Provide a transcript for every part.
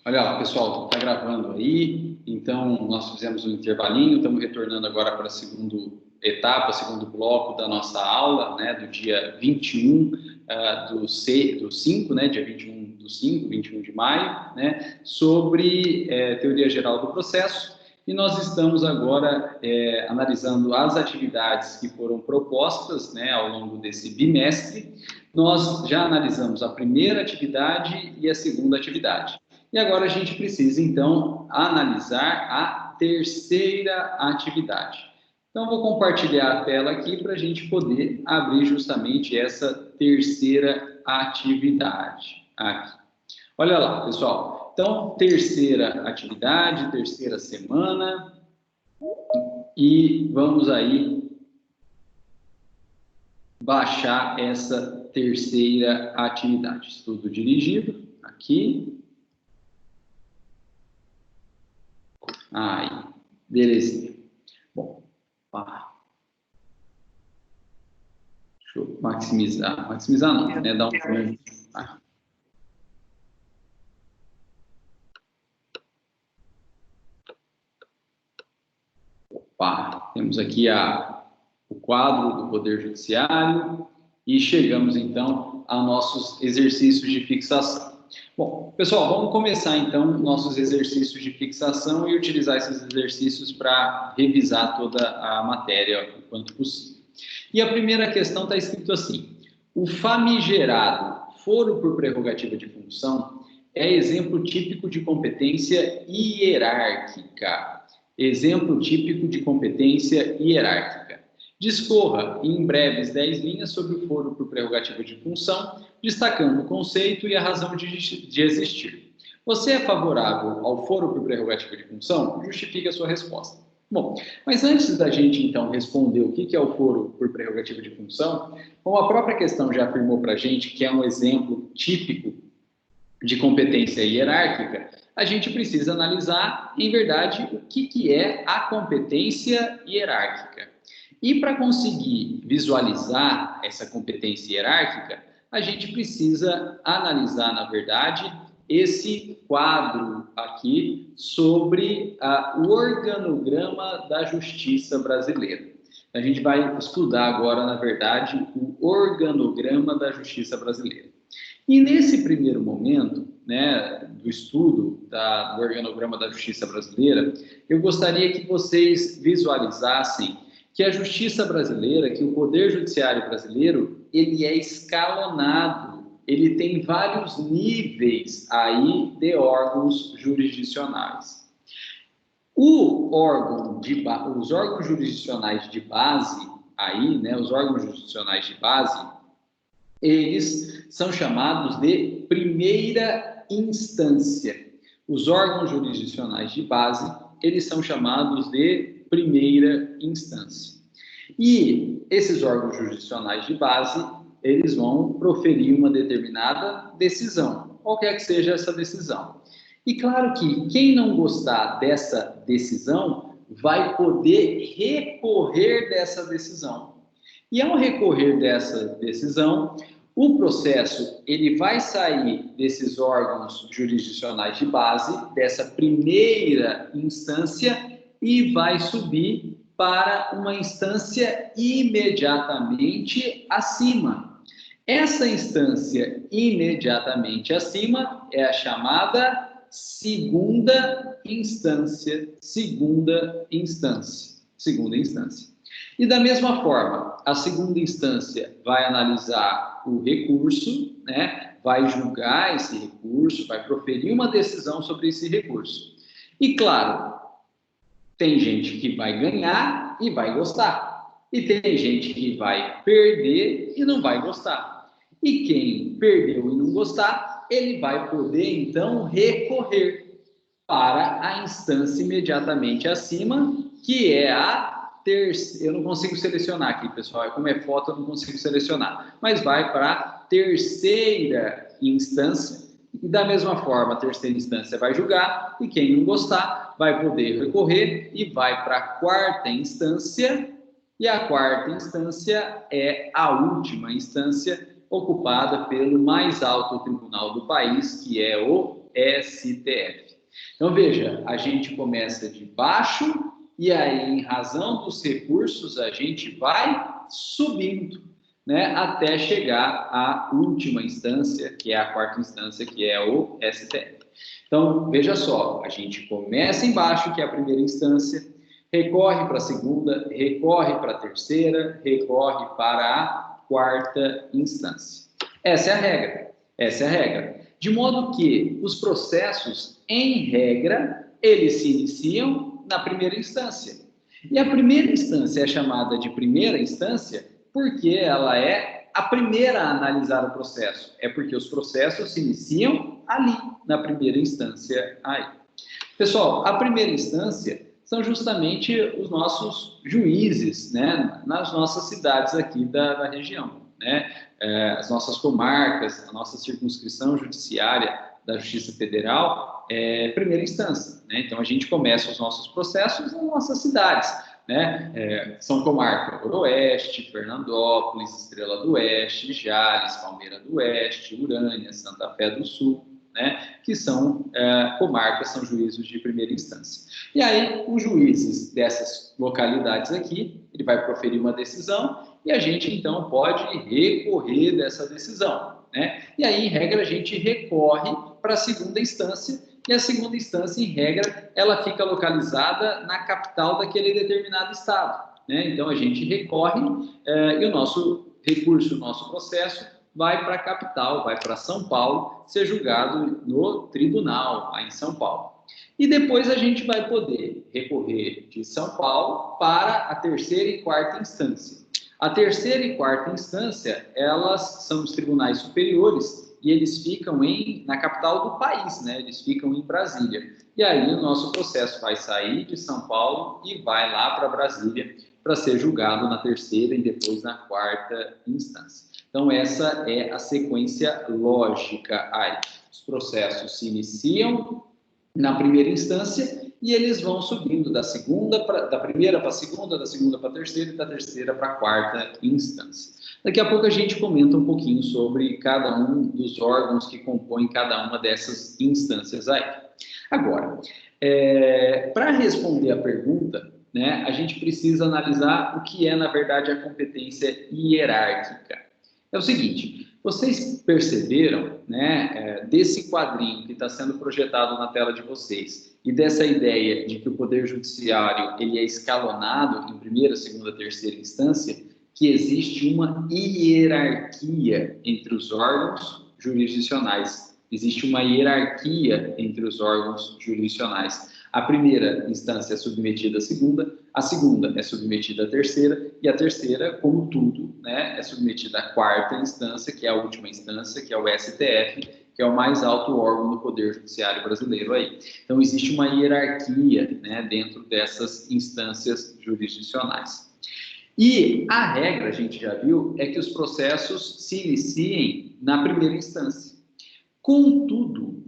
Olha lá, pessoal, está gravando aí, então nós fizemos um intervalinho, estamos retornando agora para a segunda etapa, segundo bloco da nossa aula, né, do dia 21 do 5, né, dia 21 do 5, 21 de maio, né, sobre teoria geral do processo, e nós estamos agora analisando as atividades que foram propostas, né, ao longo desse bimestre. Nós já analisamos a primeira atividade e a segunda atividade. E agora a gente precisa, então, analisar a terceira atividade. Então, vou compartilhar a tela aqui para a gente poder abrir justamente essa terceira atividade aqui. Olha lá, pessoal. Então, terceira atividade, terceira semana. E vamos aí baixar essa terceira atividade. Estudo dirigido, aqui. Aí, beleza. Bom, deixa eu maximizar. Maximizar não, né? Dar um zoom. Opa, temos aqui o quadro do Poder Judiciário e chegamos, então, a nossos exercícios de fixação. Bom, pessoal, vamos começar, então, nossos exercícios de fixação e utilizar esses exercícios para revisar toda a matéria o quanto possível. E a primeira questão está escrito assim: o famigerado foro por prerrogativa de função é exemplo típico de competência hierárquica. Exemplo típico de competência hierárquica. Discorra em breves 10 linhas sobre o foro por prerrogativa de função, destacando o conceito e a razão de existir. Você é favorável ao foro por prerrogativa de função? Justifique a sua resposta. Bom, mas antes da gente, então, responder o que é o foro por prerrogativa de função, como a própria questão já afirmou para a gente que é um exemplo típico de competência hierárquica, a gente precisa analisar, em verdade, o que é a competência hierárquica. E para conseguir visualizar essa competência hierárquica, a gente precisa analisar, na verdade, esse quadro aqui sobre o organograma da justiça brasileira. A gente vai estudar agora, na verdade, o organograma da justiça brasileira. E nesse primeiro momento, né, do estudo do organograma da justiça brasileira, eu gostaria que vocês visualizassem que a justiça brasileira, que o Poder Judiciário brasileiro, ele é escalonado, ele tem vários níveis aí de órgãos jurisdicionais. Os órgãos jurisdicionais de base, aí, né, os órgãos jurisdicionais de base, eles são chamados de primeira instância. Os órgãos jurisdicionais de base, eles são chamados de primeira instância. E esses órgãos jurisdicionais de base, eles vão proferir uma determinada decisão, qualquer que seja essa decisão. E claro que quem não gostar dessa decisão vai poder recorrer dessa decisão. E ao recorrer dessa decisão, o processo ele vai sair desses órgãos jurisdicionais de base, dessa primeira instância, e vai subir para uma instância imediatamente acima. Essa instância imediatamente acima é a chamada segunda instância. Segunda instância. E da mesma forma, a segunda instância vai analisar o recurso, né? Vai julgar esse recurso, vai proferir uma decisão sobre esse recurso. E claro, tem gente que vai ganhar e vai gostar. E tem gente que vai perder e não vai gostar. E quem perdeu e não gostar, ele vai poder, então, recorrer para a instância imediatamente acima, que é a terceira. Eu não consigo selecionar aqui, pessoal. Como é foto, eu não consigo selecionar. Mas vai para a terceira instância. E da mesma forma, a terceira instância vai julgar. E quem não gostar vai poder recorrer e vai para a quarta instância. E a quarta instância é a última instância ocupada pelo mais alto tribunal do país, que é o STF. Então, veja, a gente começa de baixo e aí, em razão dos recursos, a gente vai subindo, né, até chegar à última instância, que é a quarta instância, que é o STF. Então, veja só, a gente começa embaixo, que é a primeira instância, recorre para a segunda, recorre para a terceira, recorre para a quarta instância. Essa é a regra. Essa é a regra. De modo que os processos, em regra, eles se iniciam na primeira instância. E a primeira instância é chamada de primeira instância porque ela é a primeira a analisar o processo. É porque os processos se iniciam ali, na primeira instância aí. Pessoal, a primeira instância são justamente os nossos juízes, né, nas nossas cidades aqui da região, né, as nossas comarcas, a nossa circunscrição judiciária da Justiça Federal é primeira instância, né? Então a gente começa os nossos processos nas nossas cidades, né? São comarca Noroeste, Fernandópolis, Estrela do Oeste, Jales, Palmeira do Oeste, Urânia, Santa Fé do Sul, né, que são comarcas, são juízos de primeira instância. E aí, os juízes dessas localidades aqui, ele vai proferir uma decisão e a gente, então, pode recorrer dessa decisão, né? E aí, em regra, a gente recorre para a segunda instância e a segunda instância, em regra, ela fica localizada na capital daquele determinado estado, né? Então, a gente recorre e o nosso recurso, o nosso processo vai para a capital, vai para São Paulo, ser julgado no tribunal, lá em São Paulo. E depois a gente vai poder recorrer de São Paulo para a terceira e quarta instância. A terceira e quarta instância, elas são os tribunais superiores e eles ficam na capital do país, né? Eles ficam em Brasília. E aí o nosso processo vai sair de São Paulo e vai lá para Brasília para ser julgado na terceira e depois na quarta instância. Então, essa é a sequência lógica aí. Os processos se iniciam na primeira instância e eles vão subindo da primeira para a segunda, da segunda para a terceira e da terceira para a quarta instância. Daqui a pouco a gente comenta um pouquinho sobre cada um dos órgãos que compõem cada uma dessas instâncias aí. Agora, para responder a pergunta, né, a gente precisa analisar o que é, na verdade, a competência hierárquica. É o seguinte, vocês perceberam, né, desse quadrinho que está sendo projetado na tela de vocês e dessa ideia de que o Poder Judiciário ele é escalonado em primeira, segunda, terceira instância, que existe uma hierarquia entre os órgãos jurisdicionais. Existe uma hierarquia entre os órgãos jurisdicionais. A primeira instância é submetida à segunda, a segunda é submetida à terceira, e a terceira, como tudo, né, é submetida à quarta instância, que é a última instância, que é o STF, que é o mais alto órgão do Poder Judiciário brasileiro aí. Então, existe uma hierarquia, né, dentro dessas instâncias jurisdicionais. E a regra, a gente já viu, é que os processos se iniciem na primeira instância. Contudo,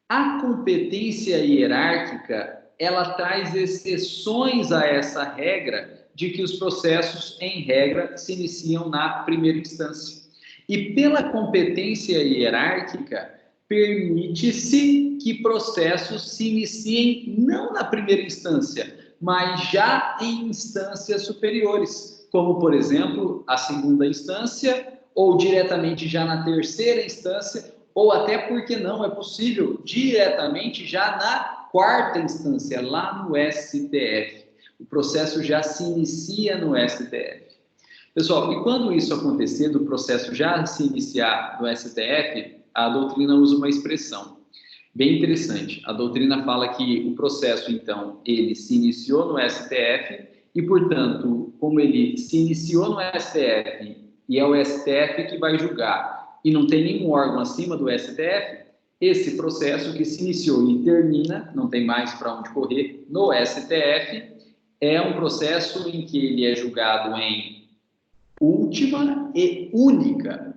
a competência hierárquica, ela traz exceções a essa regra de que os processos, em regra, se iniciam na primeira instância. E pela competência hierárquica, permite-se que processos se iniciem não na primeira instância, mas já em instâncias superiores, como, por exemplo, a segunda instância, ou diretamente já na terceira instância, ou até porque não é possível diretamente já na quarta instância, lá no STF. O processo já se inicia no STF. Pessoal, e quando isso acontecer, do processo já se iniciar no STF, a doutrina usa uma expressão bem interessante. A doutrina fala que o processo, então, ele se iniciou no STF e, portanto, como ele se iniciou no STF e é o STF que vai julgar, e não tem nenhum órgão acima do STF, esse processo que se iniciou e termina, não tem mais para onde correr, no STF, é um processo em que ele é julgado em última e única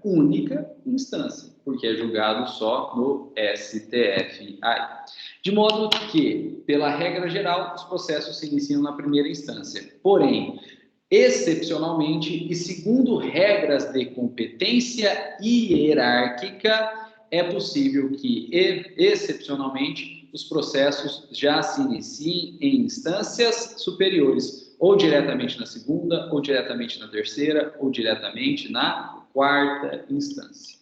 instância, porque é julgado só no STF. De modo que, pela regra geral, os processos se iniciam na primeira instância. Porém, excepcionalmente e segundo regras de competência hierárquica, é possível que, excepcionalmente, os processos já se iniciem em instâncias superiores, ou diretamente na segunda, ou diretamente na terceira, ou diretamente na quarta instância.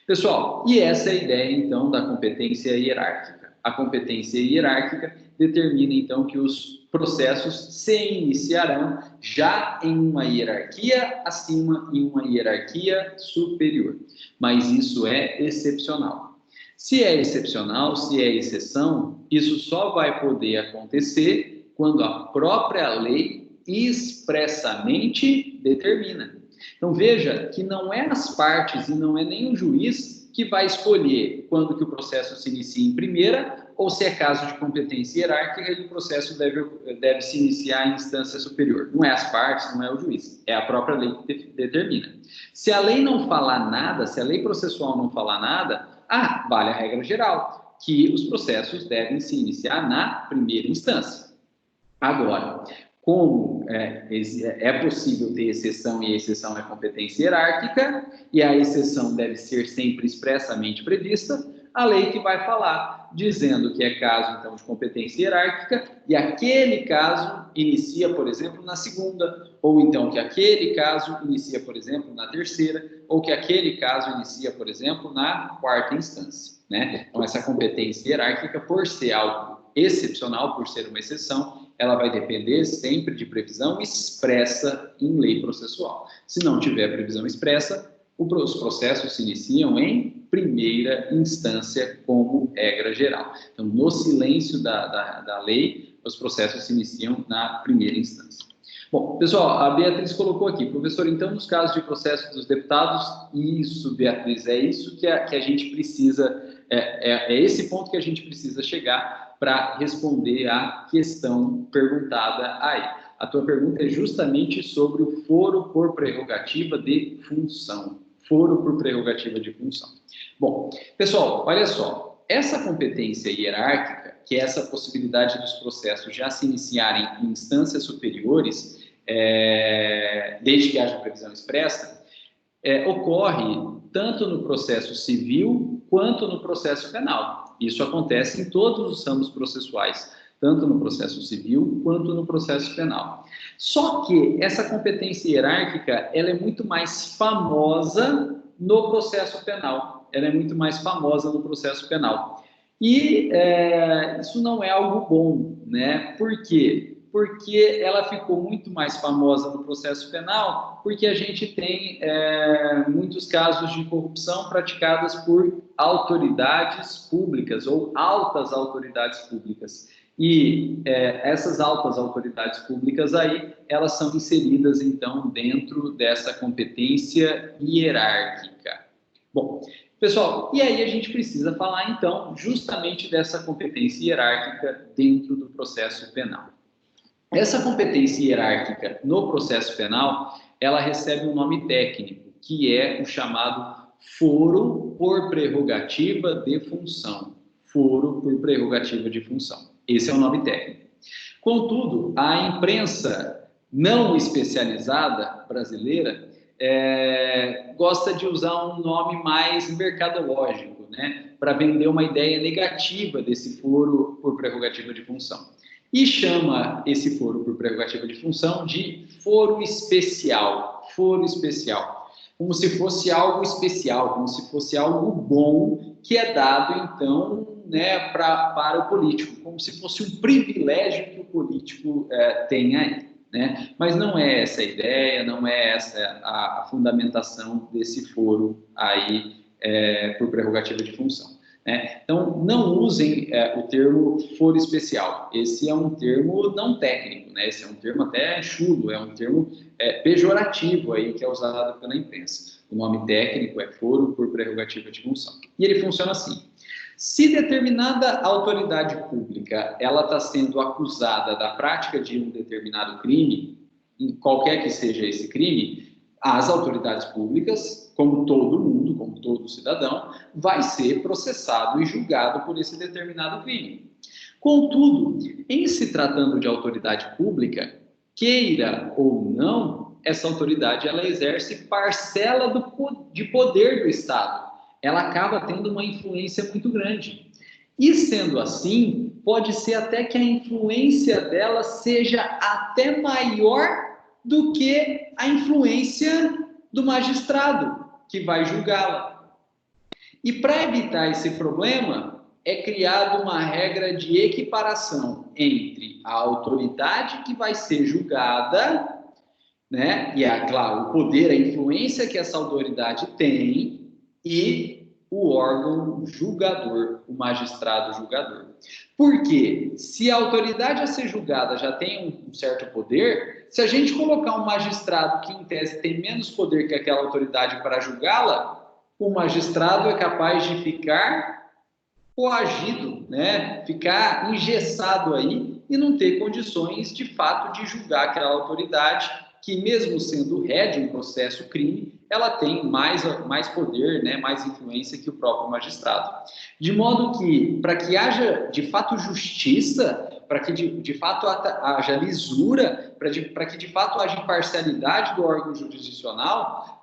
Pessoal, e essa é a ideia, então, da competência hierárquica. A competência hierárquica determina, então, que os processos se iniciarão já em uma hierarquia acima e uma hierarquia superior. Mas isso é excepcional. Se é excepcional, se é exceção, isso só vai poder acontecer quando a própria lei expressamente determina. Então veja que não é as partes e não é nem o juiz que vai escolher quando que o processo se inicia em primeira ou se é caso de competência hierárquica e o processo deve se iniciar em instância superior. Não é as partes, não é o juiz, é a própria lei que determina. Se a lei não falar nada, se a lei processual não falar nada, vale a regra geral, que os processos devem se iniciar na primeira instância. Agora, como é possível ter exceção e a exceção é competência hierárquica e a exceção deve ser sempre expressamente prevista, a lei que vai falar, dizendo que é caso, então, de competência hierárquica e aquele caso inicia, por exemplo, na segunda, ou então que aquele caso inicia, por exemplo, na terceira, ou que aquele caso inicia, por exemplo, na quarta instância, né? Então, essa competência hierárquica, por ser algo excepcional, por ser uma exceção, ela vai depender sempre de previsão expressa em lei processual. Se não tiver previsão expressa, os processos se iniciam em primeira instância como regra geral. Então, no silêncio da lei, os processos se iniciam na primeira instância. Bom, pessoal, a Beatriz colocou aqui, professor, então, nos casos de processo dos deputados, isso, Beatriz, é isso que a gente precisa, é esse ponto que a gente precisa chegar para responder à questão perguntada aí. A tua pergunta é justamente sobre o foro por prerrogativa de função. Foro por prerrogativa de função. Bom, pessoal, olha só, essa competência hierárquica, que é essa possibilidade dos processos já se iniciarem em instâncias superiores, desde que haja previsão expressa, ocorre tanto no processo civil quanto no processo penal. Isso acontece em todos os ramos processuais, tanto no processo civil quanto no processo penal. Só que essa competência hierárquica, ela é muito mais famosa no processo penal. Ela é muito mais famosa no processo penal. E isso não é algo bom, né? Por quê? Porque ela ficou muito mais famosa no processo penal, porque a gente tem muitos casos de corrupção praticadas por autoridades públicas ou altas autoridades públicas. E essas altas autoridades públicas aí, elas são inseridas, então, dentro dessa competência hierárquica. Bom, pessoal, e aí a gente precisa falar, então, justamente dessa competência hierárquica dentro do processo penal. Essa competência hierárquica no processo penal, ela recebe um nome técnico, que é o chamado foro por prerrogativa de função. Foro por prerrogativa de função. Esse é o nome técnico. Contudo, a imprensa não especializada brasileira gosta de usar um nome mais mercadológico, né, para vender uma ideia negativa desse foro por prerrogativa de função. E chama esse foro por prerrogativa de função de foro especial. Foro especial. Como se fosse algo especial, como se fosse algo bom que é dado, então, né, para o político, como se fosse um privilégio que o político tem aí, né? Mas não é essa a ideia, não é essa a fundamentação desse foro aí por prerrogativa de função. Então, não usem o termo foro especial. Esse é um termo não técnico, né? Esse é um termo até chulo, é um termo pejorativo aí que é usado pela imprensa. O nome técnico é foro por prerrogativa de função. E ele funciona assim. Se determinada autoridade pública ela está sendo acusada da prática de um determinado crime, qualquer que seja esse crime, as autoridades públicas, como todo mundo, como todo cidadão, vai ser processado e julgado por esse determinado crime. Contudo, em se tratando de autoridade pública, queira ou não, essa autoridade ela exerce parcela de poder do Estado. ela acaba tendo uma influência muito grande. E sendo assim, pode ser até que a influência dela seja até maior do que a influência do magistrado que vai julgá-la. E para evitar esse problema, é criada uma regra de equiparação entre a autoridade que vai ser julgada, né? E, claro, o poder, a influência que essa autoridade tem e o órgão julgador, o magistrado julgador. Porque se a autoridade a ser julgada já tem um certo poder, se a gente colocar um magistrado que, em tese, tem menos poder que aquela autoridade para julgá-la, o magistrado é capaz de ficar coagido, né? Ficar engessado aí e não ter condições, de fato, de julgar aquela autoridade que, mesmo sendo ré de um processo crime, ela tem mais poder, né? Mais influência que o próprio magistrado. De modo que, para que haja, de fato, justiça, para que, de fato, haja lisura, para que, de fato, haja imparcialidade do órgão jurisdicional,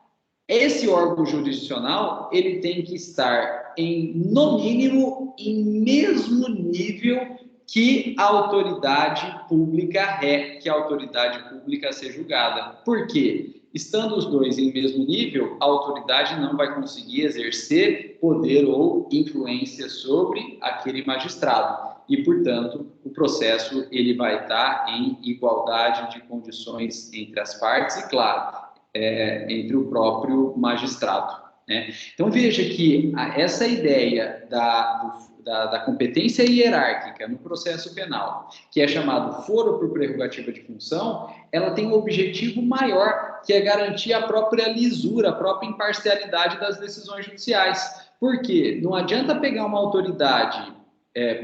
esse órgão jurisdicional, ele tem que estar no mínimo, em mesmo nível que a autoridade pública ré, que a autoridade pública a ser julgada. Por quê? Estando os dois em mesmo nível, a autoridade não vai conseguir exercer poder ou influência sobre aquele magistrado. E, portanto, o processo ele vai estar em igualdade de condições entre as partes e, claro, entre o próprio magistrado, né? Então, veja que essa ideia da competência hierárquica no processo penal, que é chamado foro por prerrogativa de função, ela tem um objetivo maior, que é garantir a própria lisura, a própria imparcialidade das decisões judiciais. Por quê? Não adianta pegar uma autoridade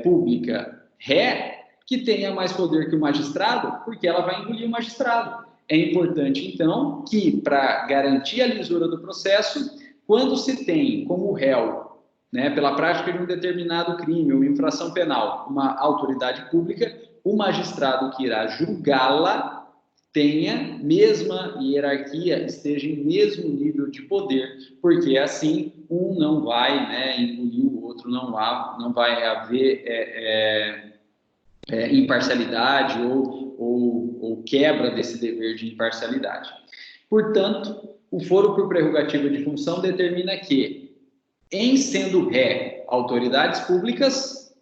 pública ré, que tenha mais poder que o magistrado, porque ela vai engolir o magistrado. É importante, então, que, para garantir a lisura do processo, quando se tem como réu, né, pela prática de um determinado crime ou infração penal, uma autoridade pública, o magistrado que irá julgá-la tenha mesma hierarquia, esteja em mesmo nível de poder, porque assim um não vai, né, engolir o outro, não vai haver imparcialidade ou quebra desse dever de imparcialidade. Portanto, o foro por prerrogativa de função determina que, em sendo ré autoridades públicas,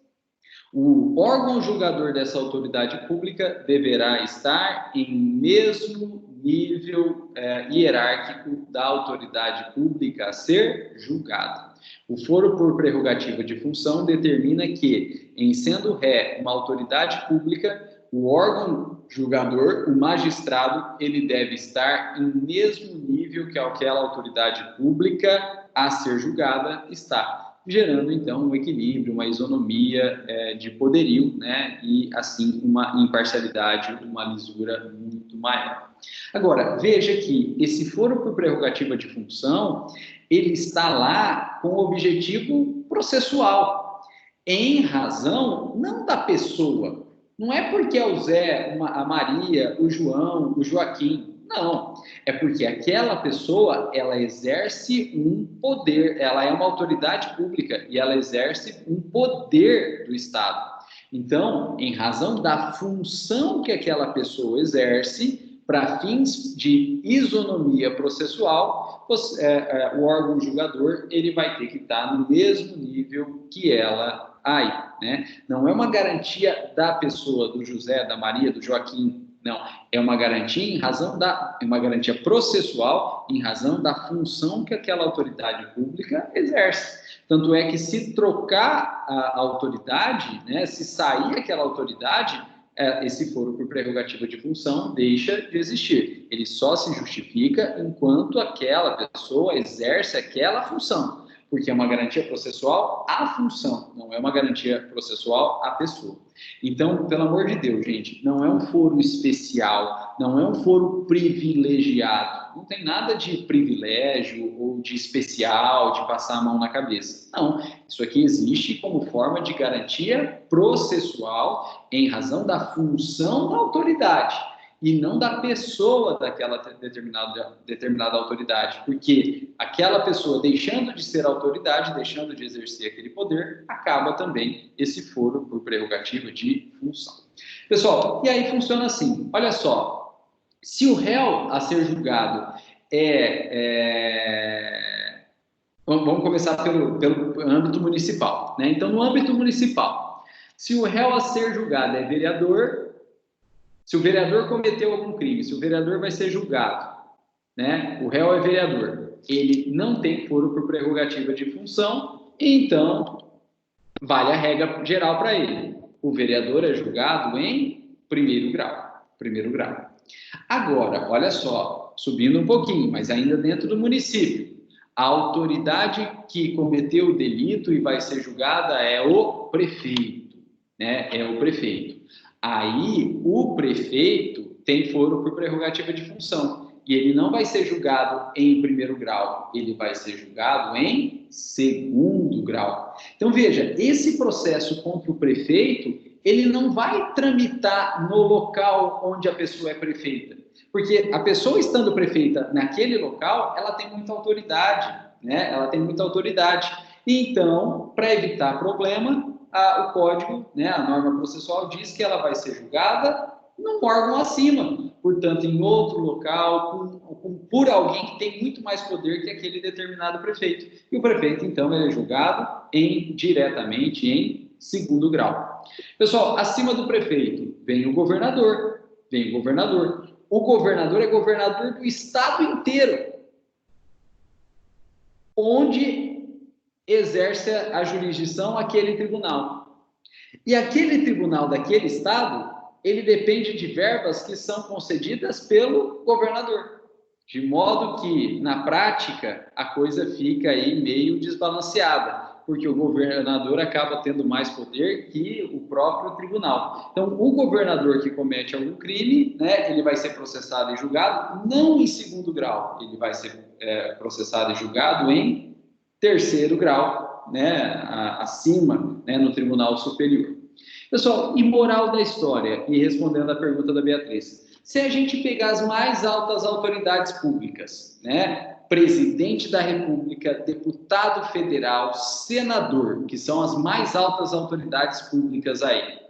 o órgão julgador dessa autoridade pública deverá estar em mesmo nível hierárquico da autoridade pública a ser julgada. O foro por prerrogativa de função determina que, em sendo ré uma autoridade pública, o órgão julgador, o magistrado, ele deve estar em mesmo nível que aquela autoridade pública a ser julgada está, gerando, então, um equilíbrio, uma isonomia de poderio, né? E, assim, uma imparcialidade, uma lisura muito maior. Agora, veja que esse foro por prerrogativa de função, ele está lá com objetivo processual, em razão não da pessoa. Não é porque é o Zé, a Maria, o João, o Joaquim. Não. É porque aquela pessoa, ela exerce um poder, ela é uma autoridade pública e ela exerce um poder do Estado. Então, em razão da função que aquela pessoa exerce, para fins de isonomia processual, o órgão julgador ele vai ter que estar no mesmo nível que ela aí, né? Não é uma garantia da pessoa, do José, da Maria, do Joaquim, não. É uma garantia uma garantia processual em razão da função que aquela autoridade pública exerce. Tanto é que, se trocar a autoridade, né, se sair aquela autoridade, esse foro por prerrogativa de função deixa de existir. Ele só se justifica enquanto aquela pessoa exerce aquela função, porque é uma garantia processual à função, não é uma garantia processual à pessoa. Então, pelo amor de Deus, gente, não é um foro especial, não é um foro privilegiado, não tem nada de privilégio ou de especial, de passar a mão na cabeça. Não, isso aqui existe como forma de garantia processual em razão da função da autoridade. e não da pessoa daquela determinada autoridade, porque aquela pessoa deixando de ser autoridade, deixando de exercer aquele poder, acaba também esse foro por prerrogativa de função. Pessoal, e aí funciona assim, olha só, se o réu a ser julgado vamos começar pelo âmbito municipal, né? Então, no âmbito municipal, se o réu a ser julgado é vereador, se o vereador cometeu algum crime, se o vereador vai ser julgado, né? O réu é vereador, ele não tem foro por prerrogativa de função, então vale a regra geral para ele. O vereador é julgado em primeiro grau. Agora, olha só, subindo um pouquinho, mas ainda dentro do município, a autoridade que cometeu o delito e vai ser julgada é o prefeito, né? É o prefeito. Aí, o prefeito tem foro por prerrogativa de função e ele não vai ser julgado em primeiro grau, ele vai ser julgado em segundo grau. Então, veja, esse processo contra o prefeito, ele não vai tramitar no local onde a pessoa é prefeita, porque a pessoa estando prefeita naquele local, ela tem muita autoridade, né? Ela tem muita autoridade. Então, para evitar problema, o código, né, a norma processual diz que ela vai ser julgada num órgão acima, portanto, em outro local, por alguém que tem muito mais poder que aquele determinado prefeito. E o prefeito, então, ele é julgado diretamente em segundo grau. Pessoal, acima do prefeito vem o governador. O governador é governador do estado inteiro, onde exerce a jurisdição aquele tribunal. E aquele tribunal daquele estado, ele depende de verbas que são concedidas pelo governador. De modo que, na prática, a coisa fica aí meio desbalanceada, porque o governador acaba tendo mais poder que o próprio tribunal. Então, o governador que comete algum crime, né, ele vai ser processado e julgado, não em segundo grau, ele vai ser processado e julgado em terceiro grau, né, acima, né, no Tribunal Superior. Pessoal, e moral da história, e respondendo à pergunta da Beatriz, se a gente pegar as mais altas autoridades públicas, né, presidente da República, deputado federal, senador, que são as mais altas autoridades públicas aí,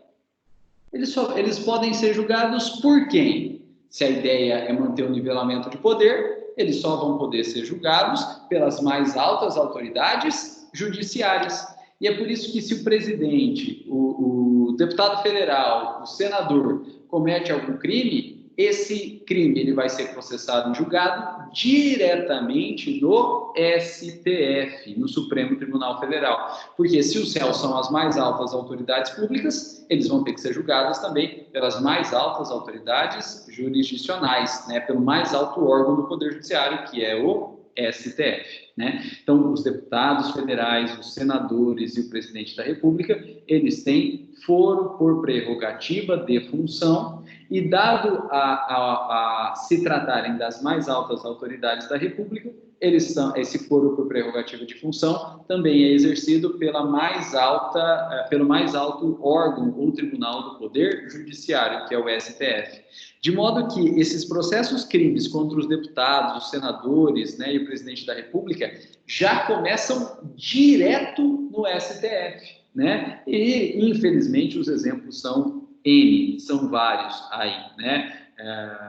eles podem ser julgados por quem? Se a ideia é manter o nivelamento de poder, eles só vão poder ser julgados pelas mais altas autoridades judiciárias. E é por isso que se o presidente, o deputado federal, o senador comete algum crime, esse crime ele vai ser processado e julgado diretamente no STF, no Supremo Tribunal Federal. Porque se os réus são as mais altas autoridades públicas, eles vão ter que ser julgados também pelas mais altas autoridades jurisdicionais, né? Pelo mais alto órgão do Poder Judiciário, que é o STF, né? Então, os deputados federais, os senadores e o presidente da República, eles têm foro por prerrogativa de função e, dado a se tratarem das mais altas autoridades da República, esse foro por prerrogativa de função também é exercido pelo mais alto órgão ou tribunal do Poder Judiciário, que é o STF. De modo que esses processos crimes contra os deputados, os senadores, né, e o presidente da República já começam direto no STF, né? E, infelizmente, os exemplos são N, são vários aí, né?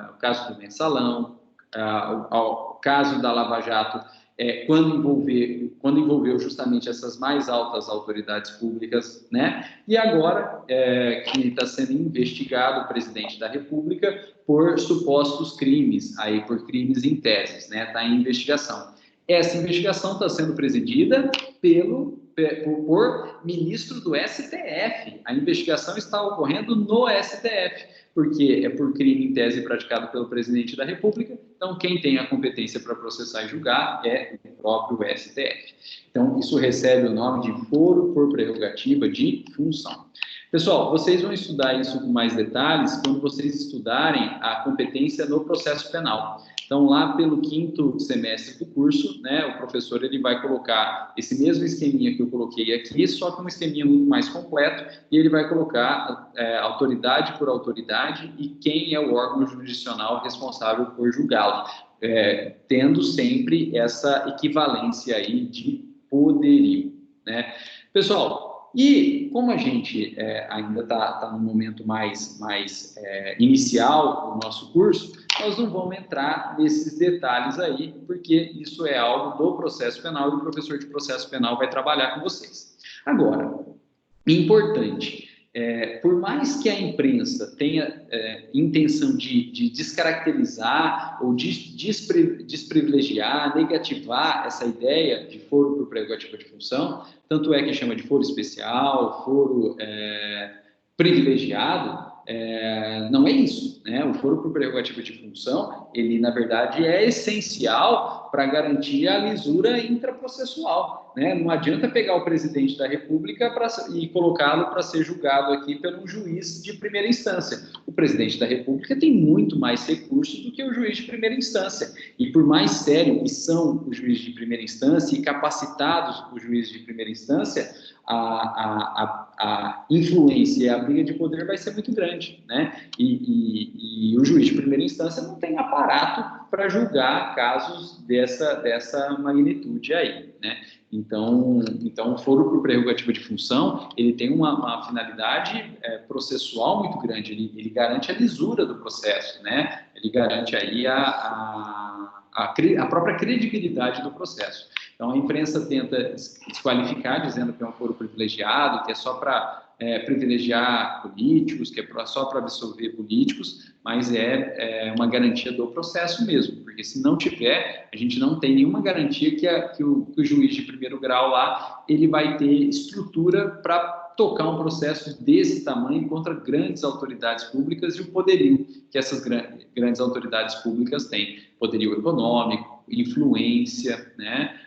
O caso do Mensalão, o caso da Lava Jato, quando envolveu justamente essas mais altas autoridades públicas, né? E agora que está sendo investigado o presidente da República por supostos crimes, aí por crimes em teses, né? Está em investigação. Essa investigação está sendo presidida por ministro do STF. A investigação está ocorrendo no STF, porque é por crime em tese praticado pelo presidente da República. Então, quem tem a competência para processar e julgar é o próprio STF. Então, isso recebe o nome de foro por prerrogativa de função. Pessoal, vocês vão estudar isso com mais detalhes quando vocês estudarem a competência no processo penal. Então, lá pelo 5º semestre do curso, né, o professor ele vai colocar esse mesmo esqueminha que eu coloquei aqui, só que um esqueminha muito mais completo, e ele vai colocar autoridade por autoridade e quem é o órgão jurisdicional responsável por julgá-lo, tendo sempre essa equivalência aí de poderio, né? Pessoal, e como a gente ainda está no momento mais inicial do nosso curso, nós não vamos entrar nesses detalhes aí, porque isso é algo do processo penal e o professor de processo penal vai trabalhar com vocês. Agora, importante, por mais que a imprensa tenha intenção de descaracterizar ou desprivilegiar, negativar essa ideia de foro por prerrogativa de função, tanto é que chama de foro especial, foro privilegiado, não é isso, né? O foro por prerrogativa de função, ele, na verdade, é essencial para garantir a lisura intraprocessual, né? Não adianta pegar o presidente da República e colocá-lo para ser julgado aqui pelo juiz de primeira instância. O presidente da República tem muito mais recursos do que o juiz de primeira instância. E por mais sério que são os juízes de primeira instância e capacitados os juízes de primeira instância, a influência e a briga de poder vai ser muito grande, né? E o juiz de primeira instância não tem aparato para julgar casos dessa magnitude aí, né? Então, o foro por prerrogativa de função, ele tem uma finalidade processual muito grande, ele garante a lisura do processo, né? Ele garante aí a própria credibilidade do processo. Então, a imprensa tenta desqualificar, dizendo que é um foro privilegiado, que é só para privilegiar políticos, que é só para absolver políticos, mas é uma garantia do processo mesmo, porque se não tiver, a gente não tem nenhuma garantia que o juiz de primeiro grau lá, ele vai ter estrutura para tocar um processo desse tamanho contra grandes autoridades públicas e o poderio que essas grandes autoridades públicas têm, poderio econômico, influência, né?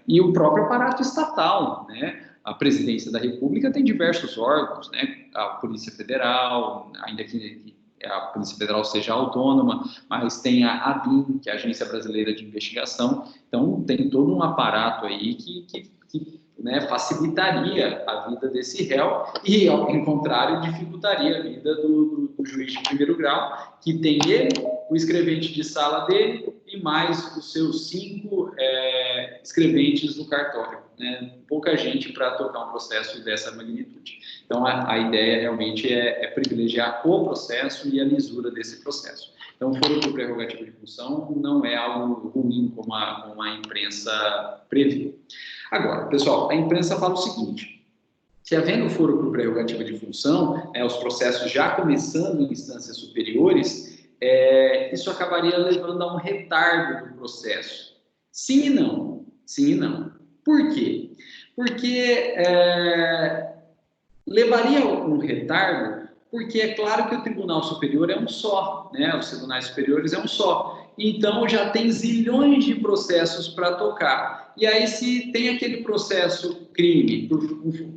E o próprio aparato estatal, né? A presidência da República tem diversos órgãos, né? A Polícia Federal, ainda que a Polícia Federal seja autônoma, mas tem a ABIN, que é a Agência Brasileira de Investigação. Então, tem todo um aparato aí que né, facilitaria a vida desse réu e, ao contrário, dificultaria a vida do juiz de primeiro grau, que tem ele, o escrevente de sala dele e mais os seus 5 escreventes do cartório, né? Pouca gente para tocar um processo dessa magnitude. Então, a ideia realmente é privilegiar o processo e a lisura desse processo. Então, foro por prerrogativa de função não é algo ruim como a imprensa prevê. Agora, pessoal, a imprensa fala o seguinte: se havendo foro por prerrogativa de função, os processos já começando em instâncias superiores, isso acabaria levando a um retardo do processo. Sim e não. Sim e não. Por quê? Porque levaria a um retardo, porque é claro que o Tribunal Superior é um só, né? Os tribunais superiores é um só. Então, já tem zilhões de processos para tocar. E aí, se tem aquele processo crime,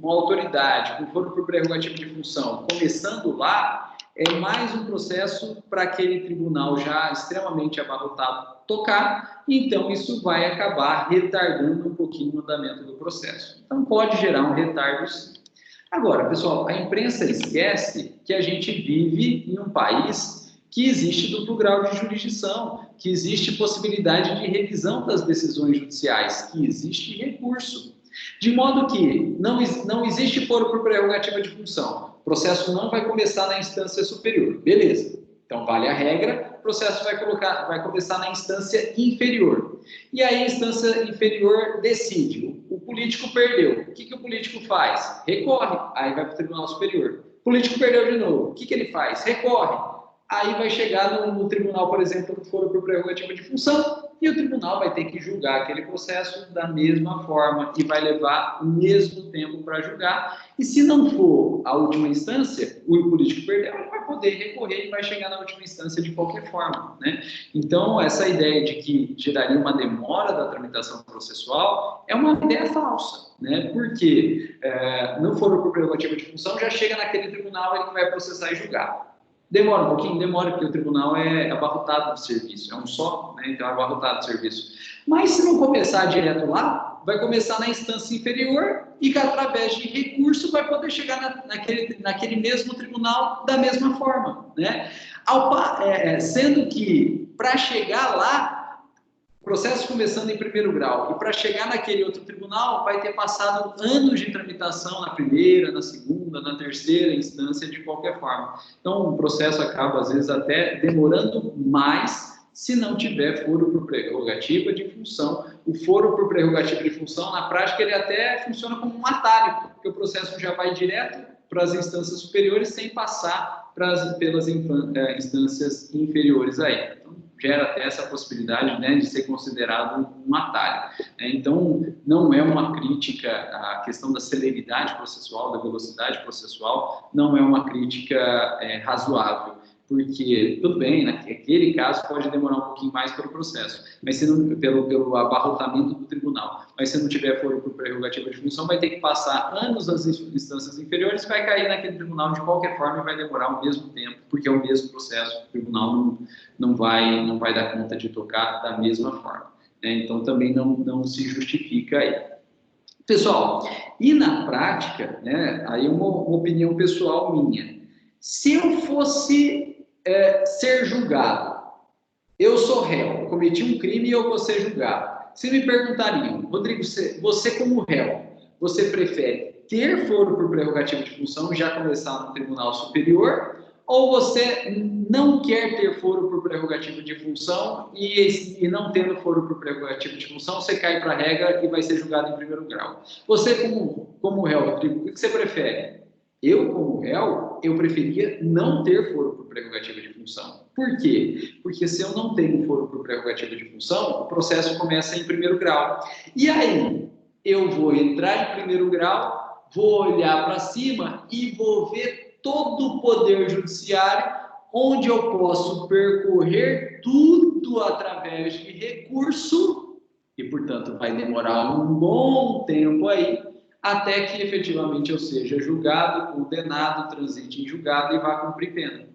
com autoridade, com foro por prerrogativa de função, começando lá, é mais um processo para aquele tribunal já extremamente abarrotado tocar, então isso vai acabar retardando um pouquinho o andamento do processo. Então, pode gerar um retardo, sim. Agora, pessoal, a imprensa esquece que a gente vive em um país que existe duplo grau de jurisdição, que existe possibilidade de revisão das decisões judiciais, que existe recurso. De modo que não existe foro por prerrogativa de função. O processo não vai começar na instância superior. Beleza. Então, vale a regra, o processo vai começar na instância inferior. E aí a instância inferior decide. O político perdeu. O que o político faz? Recorre. Aí vai para o Tribunal Superior. O político perdeu de novo. O que ele faz? Recorre. Aí vai chegar no tribunal, por exemplo, que for por prerrogativa de função, e o tribunal vai ter que julgar aquele processo da mesma forma e vai levar o mesmo tempo para julgar. E se não for a última instância, o político perdeu, ele vai poder recorrer e vai chegar na última instância de qualquer forma, né? Então, essa ideia de que geraria uma demora da tramitação processual é uma ideia falsa, né? Porque não for por prerrogativa de função, já chega naquele tribunal, ele vai processar e julgar. Demora um pouquinho? Demora, porque o tribunal é abarrotado de serviço, é um só, né? Então é abarrotado de serviço. Mas se não começar direto lá, vai começar na instância inferior e que através de recurso vai poder chegar naquele mesmo tribunal da mesma forma, né? Sendo que para chegar lá, processo começando em primeiro grau, e para chegar naquele outro tribunal, vai ter passado anos de tramitação na primeira, na segunda, na terceira instância, de qualquer forma. Então, o processo acaba, às vezes, até demorando mais se não tiver foro por prerrogativa de função. O foro por prerrogativa de função, na prática, ele até funciona como um atalho, porque o processo já vai direto para as instâncias superiores sem passar pelas instâncias inferiores aí. Então, gera até essa possibilidade, né, de ser considerado um atalho. Então, não é uma crítica à questão da celeridade processual, da velocidade processual, não é uma crítica razoável, porque, tudo bem, naquele caso pode demorar um pouquinho mais pelo processo, mas se não, pelo abarrotamento do tribunal, mas se não tiver foro por prerrogativa de função, vai ter que passar anos nas instâncias inferiores, vai cair naquele tribunal de qualquer forma e vai demorar o mesmo tempo, porque é o mesmo processo, o tribunal não vai dar conta de tocar da mesma forma, né? Então, também não se justifica aí. Pessoal, e na prática, né, aí uma opinião pessoal minha, se eu fosse ser julgado, eu sou réu, cometi um crime e eu vou ser julgado. Se me perguntariam, Rodrigo, você como réu, você prefere ter foro por prerrogativa de função, já começar no Tribunal Superior, ou você não quer ter foro por prerrogativa de função e não tendo foro por prerrogativa de função, você cai para a regra e vai ser julgado em primeiro grau? Você como réu, Rodrigo, o que você prefere? Eu, como réu, eu preferia não ter foro por prerrogativa de função. Por quê? Porque se eu não tenho foro por prerrogativa de função, o processo começa em primeiro grau. E aí, eu vou entrar em primeiro grau, vou olhar para cima e vou ver todo o poder judiciário, onde eu posso percorrer tudo através de recurso, e, portanto, vai demorar um bom tempo aí, até que efetivamente eu seja julgado, condenado, transite em julgado e vá cumprir pena.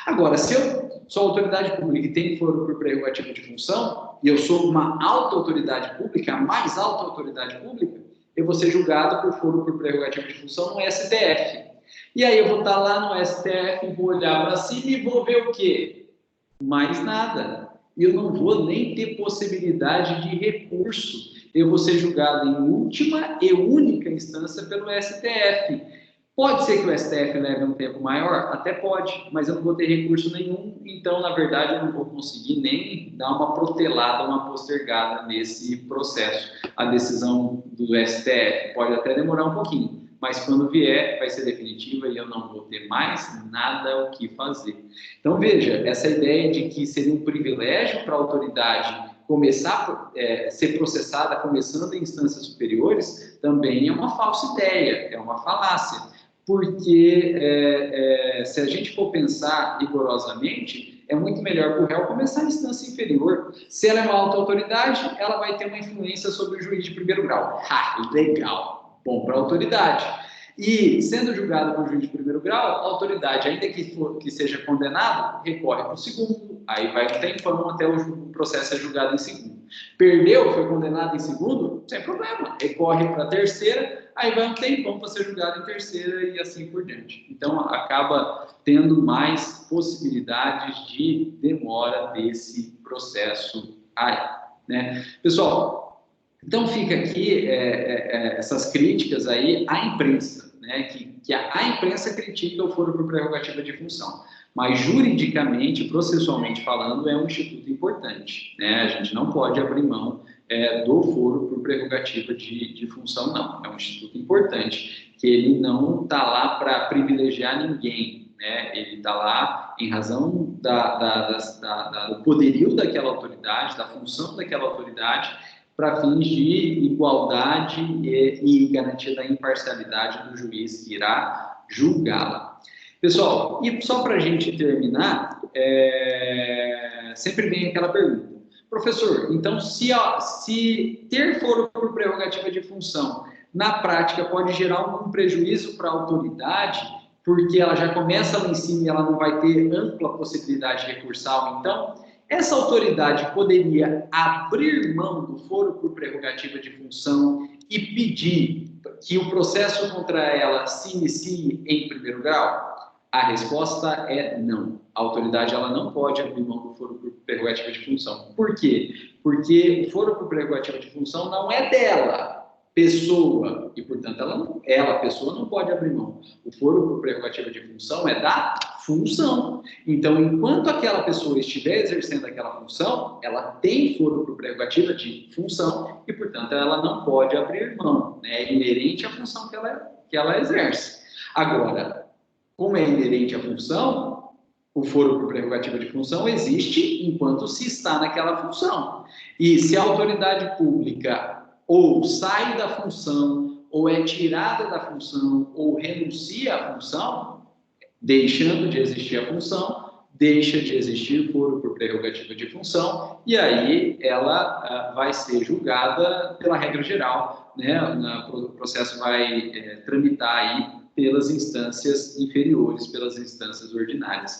Agora, se eu sou autoridade pública e tenho foro por prerrogativa de função, e eu sou uma alta autoridade pública, a mais alta autoridade pública, eu vou ser julgado por foro por prerrogativa de função no STF. E aí eu vou estar lá no STF, vou olhar para cima e vou ver o quê? Mais nada. Eu não vou nem ter possibilidade de recurso. Eu vou ser julgado em última e única instância pelo STF. Pode ser que o STF leve um tempo maior? Até pode, mas eu não vou ter recurso nenhum, então, na verdade, eu não vou conseguir nem dar uma protelada, uma postergada nesse processo. A decisão do STF pode até demorar um pouquinho, mas quando vier, vai ser definitiva e eu não vou ter mais nada o que fazer. Então, veja, essa ideia de que seria um privilégio para a autoridade começar a ser processada começando em instâncias superiores, também é uma falsa ideia, é uma falácia. Porque se a gente for pensar rigorosamente, é muito melhor para o réu começar a instância inferior. Se ela é uma alta autoridade, ela vai ter uma influência sobre o juiz de primeiro grau. Legal, bom para a autoridade. E, sendo julgado por juiz de primeiro grau, a autoridade, ainda que seja condenado, recorre para o segundo. Aí vai um tempão até o processo ser julgado em segundo. Perdeu, foi condenado em segundo, sem problema. Recorre para a terceira, aí vai um tempão para ser julgado em terceira e assim por diante. Então, acaba tendo mais possibilidades de demora desse processo aí, né? Pessoal, então fica aqui essas críticas aí à imprensa, né? Que a imprensa critica o foro por prerrogativa de função. Mas juridicamente, processualmente falando, é um instituto importante, né? A gente não pode abrir mão do foro por prerrogativa de função, não. É um instituto importante, que ele não está lá para privilegiar ninguém, né? Ele está lá em razão do poderio daquela autoridade, da função daquela autoridade, para fins de igualdade e garantia da imparcialidade do juiz que irá julgá-la. Pessoal, e só para a gente terminar, sempre vem aquela pergunta. Professor, então se ter foro por prerrogativa de função na prática pode gerar algum prejuízo para a autoridade, porque ela já começa lá em cima e ela não vai ter ampla possibilidade recursal, então, essa autoridade poderia abrir mão do foro por prerrogativa de função e pedir que o processo contra ela se inicie em primeiro grau? A resposta é não. A autoridade ela não pode abrir mão do foro por prerrogativa de função. Por quê? Porque o foro por prerrogativa de função não é dela, pessoa, e, portanto, ela, pessoa, não pode abrir mão. O foro por prerrogativa de função é da função. Então, enquanto aquela pessoa estiver exercendo aquela função, ela tem foro por prerrogativa de função e, portanto, ela não pode abrir mão. Né? É inerente à função que ela exerce. Agora, como é inerente à função, o foro por prerrogativa de função existe enquanto se está naquela função. E se a autoridade pública ou sai da função, ou é tirada da função, ou renuncia à função, deixando de existir a função, deixa de existir foro por prerrogativa de função, e aí ela vai ser julgada pela regra geral, né? O processo vai tramitar aí pelas instâncias inferiores, pelas instâncias ordinárias.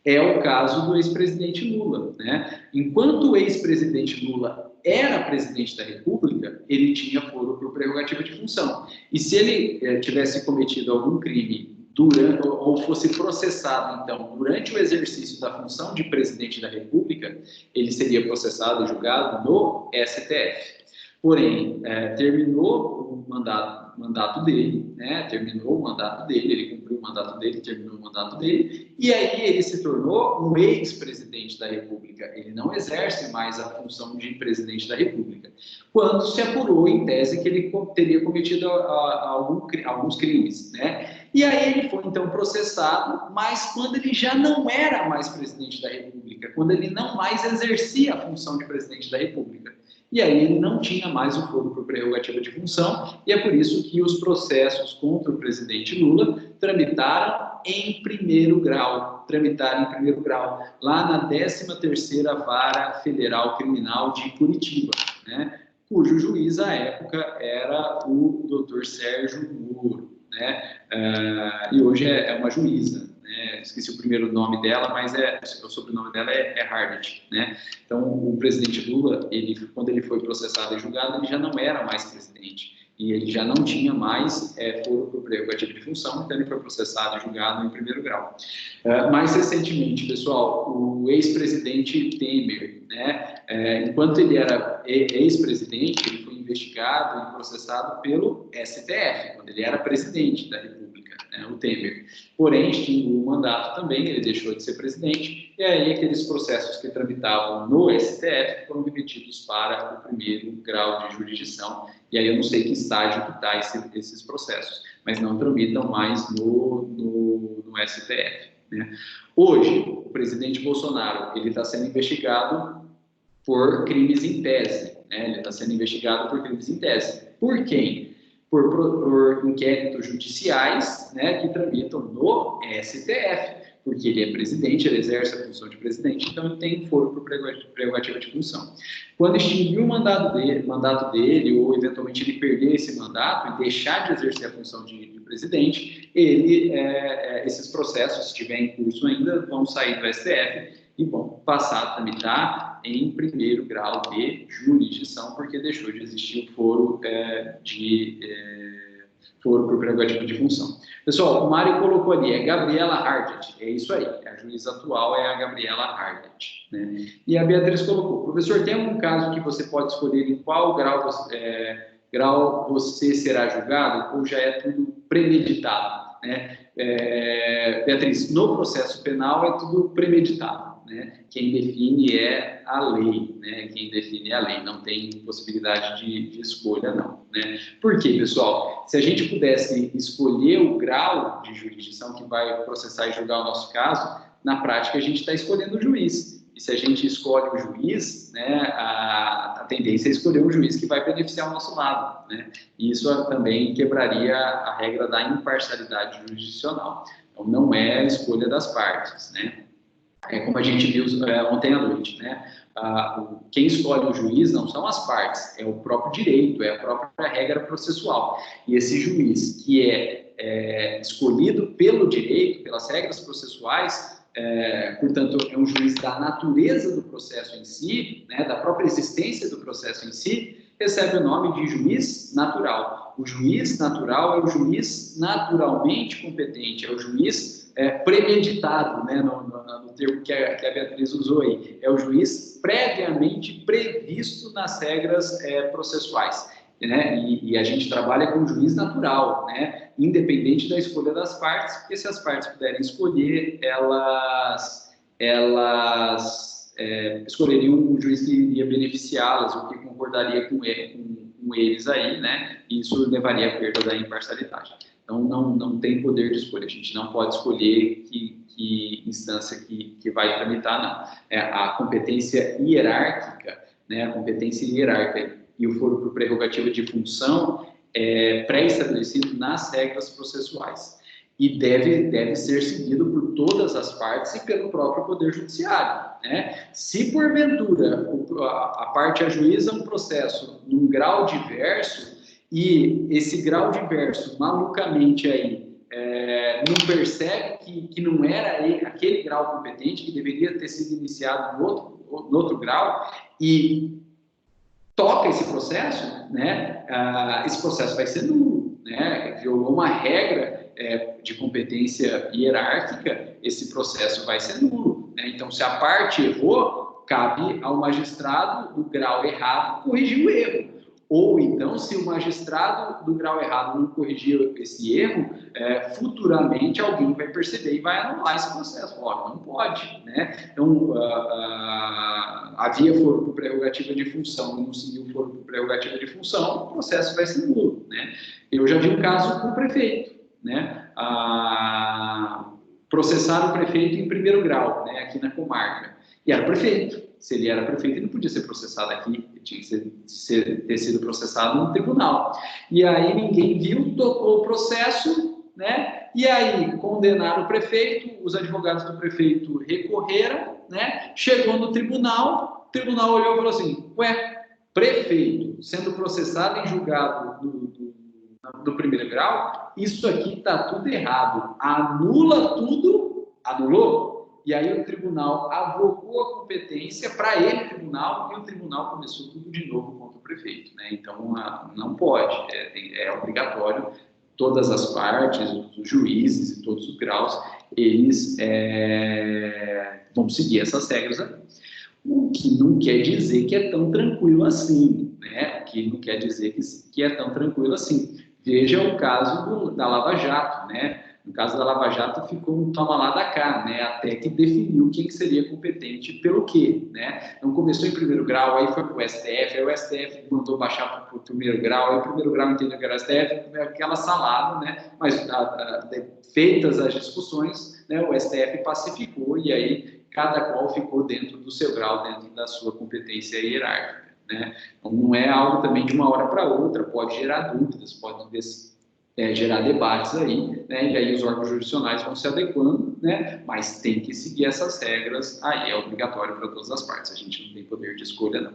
É o caso do ex-presidente Lula, né? Enquanto o ex-presidente Lula era presidente da República, ele tinha foro por prerrogativa de função. E se ele tivesse cometido algum crime durante, ou fosse processado, então, durante o exercício da função de presidente da República, ele seria processado e julgado no STF. Porém, terminou o mandato dele, né? Terminou o mandato dele, ele cumpriu o mandato dele, terminou o mandato dele, e aí ele se tornou um ex-presidente da República. Ele não exerce mais a função de presidente da República. Quando se apurou em tese que ele teria cometido alguns crimes, né? E aí ele foi, então, processado, mas quando ele já não era mais presidente da República, quando ele não mais exercia a função de presidente da República. E aí ele não tinha mais o foro por prerrogativa de função, e é por isso que os processos contra o presidente Lula tramitaram em primeiro grau, lá na 13ª Vara Federal Criminal de Curitiba, né? Cujo juiz, à época, era o Dr. Sérgio Moro, né? E hoje é uma juíza, né? Esqueci o primeiro nome dela, mas o sobrenome dela é Hardet, né? Então, o presidente Lula, quando ele foi processado e julgado, ele já não era mais presidente, e ele já não tinha mais foro por prerrogativa de função, então ele foi processado e julgado em primeiro grau. Mais recentemente, pessoal, o ex-presidente Temer, né? Enquanto ele era ex-presidente, ele foi investigado e processado pelo STF, quando ele era presidente da República, né, o Temer. Porém, extinguiu o mandato também, ele deixou de ser presidente, e aí aqueles processos que tramitavam no STF foram remetidos para o primeiro grau de jurisdição, e aí eu não sei que estágio que está esses processos, mas não tramitam mais no STF. Né? Hoje, o presidente Bolsonaro ele está sendo investigado por crimes em tese. Né? Ele está sendo investigado por crimes em tese. Por quem? Por inquéritos judiciais, né, que tramitam no STF, porque ele é presidente, ele exerce a função de presidente, então ele tem foro por prerrogativa de função. Quando extinguir o mandato dele, ou eventualmente ele perder esse mandato e deixar de exercer a função de presidente, esses processos, se estiver em curso ainda, vão sair do STF e vão passar a tramitar em primeiro grau de jurisdição, porque deixou de existir o foro por prerrogativa de função. Pessoal, o Mário colocou ali, é Gabriela Hardet, é isso aí, a juíza atual é a Gabriela Hardet. Né? E a Beatriz colocou, professor, tem algum caso que você pode escolher em qual grau você será julgado, ou já é tudo premeditado? Né? Beatriz, no processo penal é tudo premeditado. Né? Quem define é a lei, né? Quem define é a lei, não tem possibilidade de escolha, não. Né? Por quê, pessoal? Se a gente pudesse escolher o grau de jurisdição que vai processar e julgar o nosso caso, na prática a gente está escolhendo o juiz. E se a gente escolhe o juiz, né, a tendência é escolher um juiz que vai beneficiar o nosso lado. Né? E isso também quebraria a regra da imparcialidade jurisdicional. Então, não é a escolha das partes, né? Como a gente viu ontem à noite, né? Quem escolhe o juiz não são as partes, é o próprio direito, é a própria regra processual. E esse juiz que é escolhido pelo direito, pelas regras processuais, portanto, é um juiz da natureza do processo em si, né, da própria existência do processo em si, recebe o nome de juiz natural. O juiz natural é o juiz naturalmente competente, é o juiz premeditado, né, no termo que a Beatriz usou aí, é o juiz previamente previsto nas regras processuais. Né? E a gente trabalha com juiz natural, né? Independente da escolha das partes, porque se as partes puderem escolher, elas escolheriam um juiz que iria beneficiá-las, ou que concordaria com eles aí, né? E isso levaria à perda da imparcialidade. Então, não tem poder de escolha, a gente não pode escolher que instância que vai tramitar, não. A competência hierárquica, né? A competência hierárquica e o foro por prerrogativa de função é pré-estabelecido nas regras processuais e deve ser seguido por todas as partes e pelo próprio Poder Judiciário, né? Se, porventura, a parte ajuiza um processo num grau diverso e esse grau diverso, malucamente aí, não percebe que não era aquele grau competente, que deveria ter sido iniciado no outro grau, e toca esse processo, né? Esse processo vai ser nulo, né? Violou uma regra de competência hierárquica, esse processo vai ser nulo, né? Então, se a parte errou, cabe ao magistrado do grau errado corrigir o erro. Ou então, se o magistrado do grau errado não corrigir esse erro, futuramente alguém vai perceber e vai anular esse processo. Olha, não pode, né? Então, havia foro por prerrogativa de função e não seguiu foro por prerrogativa de função, o processo vai ser nulo, né? Eu já vi um caso com o prefeito, né? Processaram o prefeito em primeiro grau, né? Aqui na comarca. E era prefeito. Se ele era prefeito, ele não podia ser processado aqui, ele tinha que ter sido processado no tribunal. E aí ninguém viu, tocou o processo, né? E aí condenaram o prefeito, os advogados do prefeito recorreram, né? Chegou no tribunal, o tribunal olhou e falou assim: ué, prefeito sendo processado em julgado do primeiro grau, isso aqui está tudo errado, anula tudo, anulou. E aí o tribunal avocou a competência para ele, tribunal, e o tribunal começou tudo de novo contra o prefeito, né? Então, não pode, é obrigatório, todas as partes, os juízes e todos os graus, eles vão seguir essas regras aí. O que não quer dizer que é tão tranquilo assim, né? O que não quer dizer que é tão tranquilo assim. Veja o caso da Lava Jato, né? No caso da Lava Jato, ficou um toma lá da cá, né? Até que definiu quem seria competente pelo quê, né? Então, começou em primeiro grau, aí foi para o STF, aí o STF mandou baixar para o primeiro grau, aí o primeiro grau entendeu que era o STF, aquela salada, né? Mas, feitas as discussões, né, o STF pacificou e aí cada qual ficou dentro do seu grau, dentro da sua competência hierárquica, né? Então, não é algo também de uma hora para outra, pode gerar dúvidas, pode gerar debates aí, né? E aí os órgãos jurisdicionais vão se adequando, né? Mas tem que seguir essas regras, aí é obrigatório para todas as partes, a gente não tem poder de escolha, não.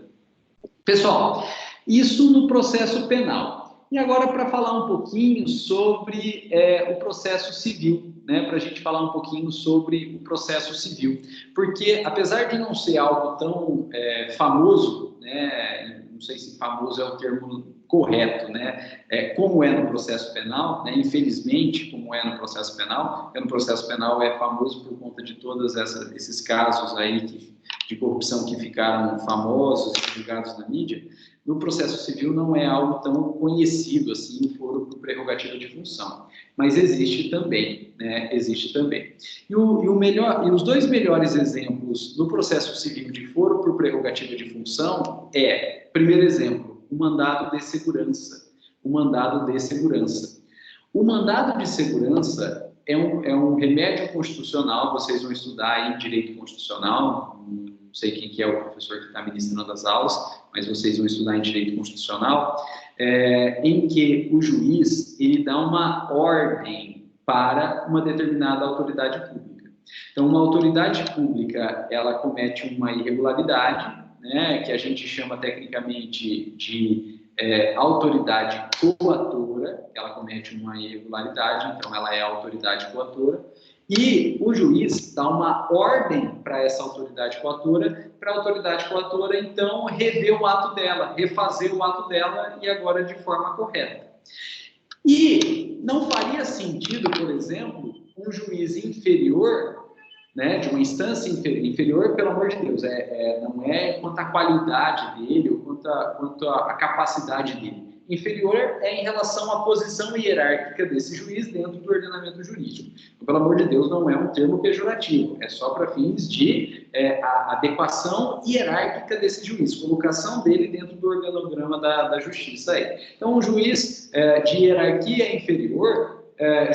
Pessoal, isso no processo penal. E agora para falar um pouquinho sobre o processo civil, né? Para a gente falar um pouquinho sobre o processo civil, porque apesar de não ser algo tão famoso, né? Não sei se famoso é o termo correto, né? Como é no processo penal, né? Infelizmente, como é no processo penal, no processo penal é famoso por conta de todos esses casos aí de corrupção que ficaram famosos e divulgados na mídia. No processo civil não é algo tão conhecido assim, o foro por prerrogativa de função, mas existe também, né? Existe também. E os dois melhores exemplos do processo civil de foro por prerrogativa de função primeiro exemplo, o mandado de segurança. O mandado de segurança. O mandado de segurança é um remédio constitucional, vocês vão estudar aí direito constitucional, não sei quem que é o professor que está ministrando as aulas, mas vocês vão estudar em direito constitucional, em que o juiz ele dá uma ordem para uma determinada autoridade pública. Então, uma autoridade pública, ela comete uma irregularidade, né, que a gente chama tecnicamente de autoridade coatora, coatora, ela comete uma irregularidade, então ela é a autoridade coatora, e o juiz dá uma ordem para essa autoridade coatora, então, rever o ato dela, refazer o ato dela, e agora de forma correta. E não faria sentido, por exemplo, um juiz inferior, né, de uma instância inferior, pelo amor de Deus, não é quanto à qualidade dele ou quanto à capacidade dele. Inferior é em relação à posição hierárquica desse juiz dentro do ordenamento jurídico. Então, pelo amor de Deus, não é um termo pejorativo, é só para fins de adequação hierárquica desse juiz, colocação dele dentro do organograma da justiça. Aí. Então, um juiz de hierarquia inferior,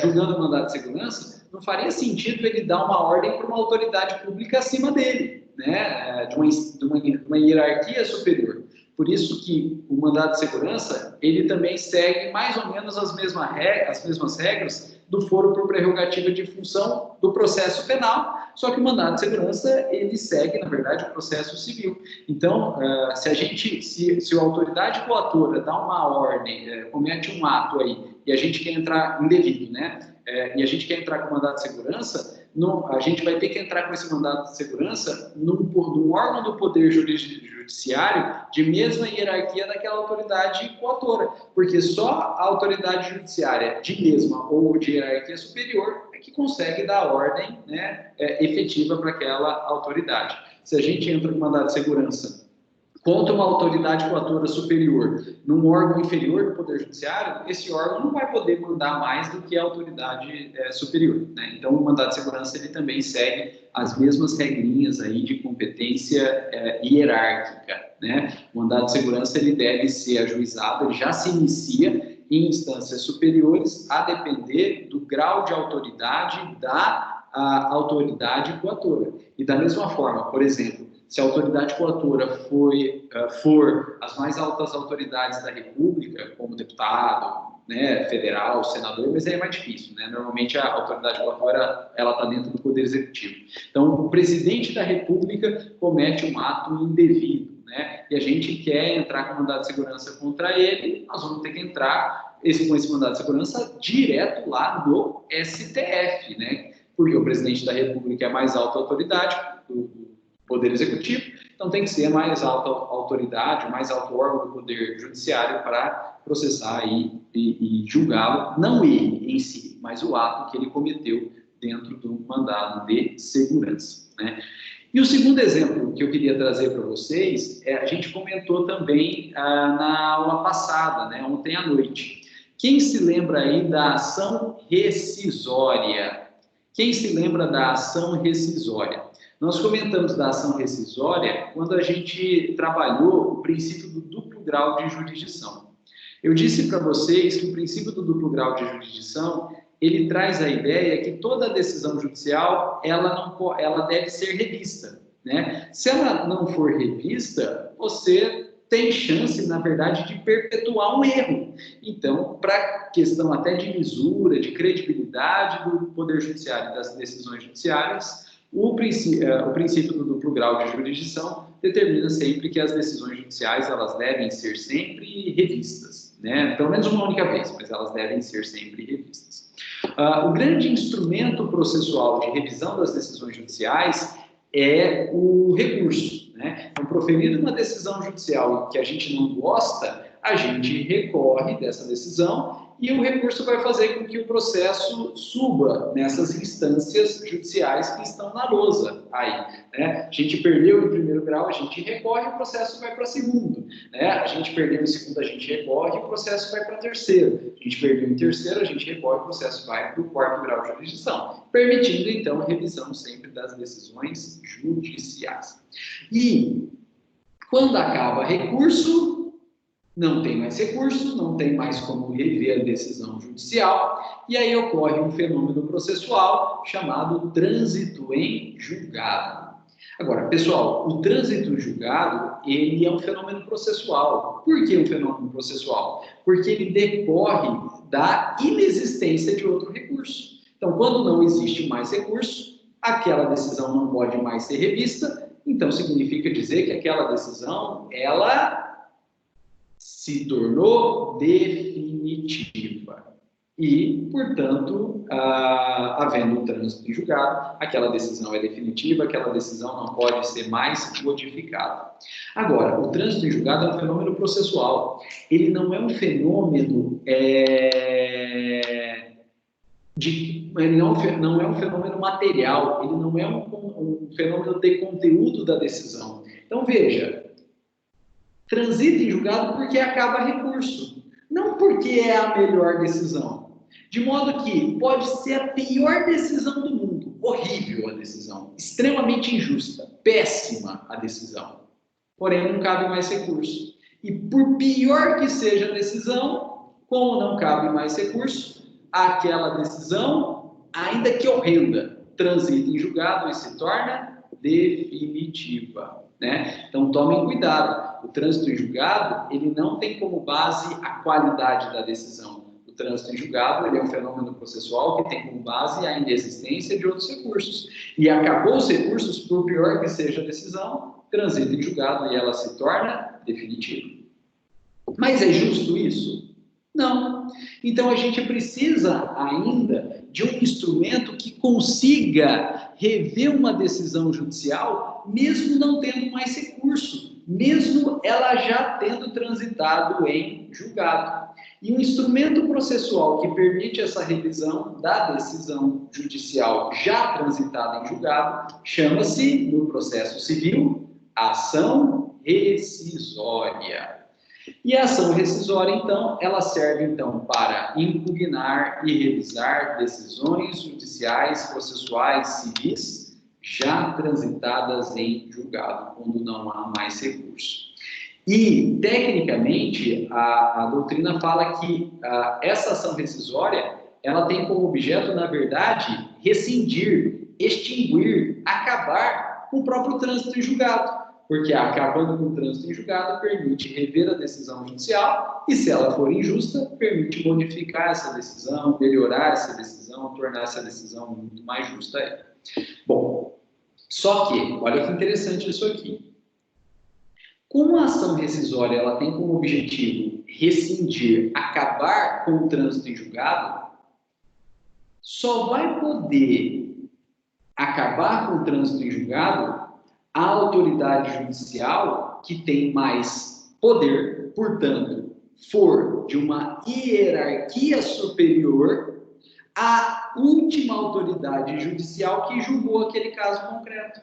julgando o mandado de segurança, não faria sentido ele dar uma ordem para uma autoridade pública acima dele, né, de uma hierarquia superior. Por isso que o mandado de segurança, ele também segue mais ou menos as mesmas regras do foro por prerrogativa de função do processo penal, só que o mandado de segurança, ele segue, na verdade, o processo civil. Então, se a autoridade coatora dá uma ordem, comete um ato aí, e a gente quer entrar indevido, né? E a gente quer entrar com mandado de segurança, a gente vai ter que entrar com esse mandado de segurança num órgão do Poder Judiciário de mesma hierarquia daquela autoridade coatora, porque só a autoridade judiciária de mesma ou de hierarquia superior é que consegue dar ordem, né, efetiva para aquela autoridade. Se a gente entra com mandado de segurança contra uma autoridade coatora superior num órgão inferior do Poder Judiciário, esse órgão não vai poder mandar mais do que a autoridade superior, né? Então, o mandado de segurança ele também segue as mesmas regrinhas aí de competência hierárquica, né? O mandado de segurança ele deve ser ajuizado, ele já se inicia em instâncias superiores, a depender do grau de autoridade da autoridade coatora. E da mesma forma, por exemplo, se a autoridade coatora for as mais altas autoridades da República, como deputado, né, federal, senador, mas aí é mais difícil, né? Normalmente a autoridade coatora ela está dentro do Poder Executivo. Então, o presidente da República comete um ato indevido, né? E a gente quer entrar com mandado de segurança contra ele, nós vamos ter que entrar com esse mandado de segurança direto lá no STF, né? Porque o presidente da República é a mais alta autoridade do Poder Executivo, então tem que ser a mais alta autoridade, o mais alto órgão do Poder Judiciário para processar e julgá-lo, não ele em si, mas o ato que ele cometeu dentro do mandado de segurança, né? E o segundo exemplo que eu queria trazer para vocês, a gente comentou também na aula passada, né, ontem à noite. Quem se lembra aí da ação rescisória? Quem se lembra da ação rescisória? Nós comentamos da ação rescisória quando a gente trabalhou o princípio do duplo grau de jurisdição. Eu disse para vocês que o princípio do duplo grau de jurisdição, ele traz a ideia que toda decisão judicial, ela deve ser revista, né? Se ela não for revista, você tem chance, na verdade, de perpetuar um erro. Então, para questão até de lisura, de credibilidade do Poder Judiciário e das decisões judiciárias, o princípio do duplo grau de jurisdição determina sempre que as decisões judiciais elas devem ser sempre revistas, né? Pelo menos uma única vez, mas elas devem ser sempre revistas. O grande instrumento processual de revisão das decisões judiciais é o recurso, né? Então, proferida uma decisão judicial que a gente não gosta, a gente recorre dessa decisão e o recurso vai fazer com que o processo suba nessas instâncias judiciais que estão na lousa aí, né? A gente perdeu em primeiro grau, a gente recorre, o processo vai para segundo, né? A gente perdeu em segundo, a gente recorre, o processo vai para terceiro. A gente perdeu em terceiro, a gente recorre, o processo vai para o quarto grau de jurisdição, permitindo, então, a revisão sempre das decisões judiciais. E, quando acaba recurso, não tem mais recurso, não tem mais como rever a decisão judicial, e aí ocorre um fenômeno processual chamado trânsito em julgado. Agora, pessoal, o trânsito em julgado, ele é um fenômeno processual. Por que um fenômeno processual? Porque ele decorre da inexistência de outro recurso. Então, quando não existe mais recurso, aquela decisão não pode mais ser revista, então significa dizer que aquela decisão, ela se tornou definitiva. E, portanto, havendo um trânsito em julgado, aquela decisão é definitiva, aquela decisão não pode ser mais modificada. Agora, o trânsito em julgado é um fenômeno processual. Ele não é um fenômeno ele não é um fenômeno material, ele não é um fenômeno de conteúdo da decisão. Então, veja, transita em julgado porque acaba recurso, não porque é a melhor decisão. De modo que pode ser a pior decisão do mundo, horrível a decisão, extremamente injusta, péssima a decisão, porém não cabe mais recurso. E por pior que seja a decisão, como não cabe mais recurso, aquela decisão, ainda que horrenda, transita em julgado e se torna definitiva, né? Então tomem cuidado, o trânsito em julgado, ele não tem como base a qualidade da decisão. O trânsito em julgado, ele é um fenômeno processual que tem como base a inexistência de outros recursos. E acabou os recursos, por pior que seja a decisão, transita em julgado e ela se torna definitiva. Mas é justo isso? Não. Então a gente precisa ainda de um instrumento que consiga rever uma decisão judicial, mesmo não tendo mais recurso, mesmo ela já tendo transitado em julgado. E um instrumento processual que permite essa revisão da decisão judicial já transitada em julgado chama-se, no processo civil, ação rescisória. E a ação rescisória, então, ela serve, então, para impugnar e revisar decisões judiciais, processuais, civis, já transitadas em julgado, quando não há mais recurso. E, tecnicamente, a doutrina fala que essa ação rescisória, ela tem como objeto, na verdade, rescindir, extinguir, acabar com o próprio trânsito em julgado. Porque acabando com o trânsito em julgado, permite rever a decisão judicial e, se ela for injusta, permite modificar essa decisão, melhorar essa decisão, tornar essa decisão muito mais justa. Bom, só que, olha que interessante isso aqui. Como a ação rescisória ela tem como objetivo rescindir, acabar com o trânsito em julgado, só vai poder acabar com o trânsito em julgado a autoridade judicial que tem mais poder, portanto, for de uma hierarquia superior à última autoridade judicial que julgou aquele caso concreto.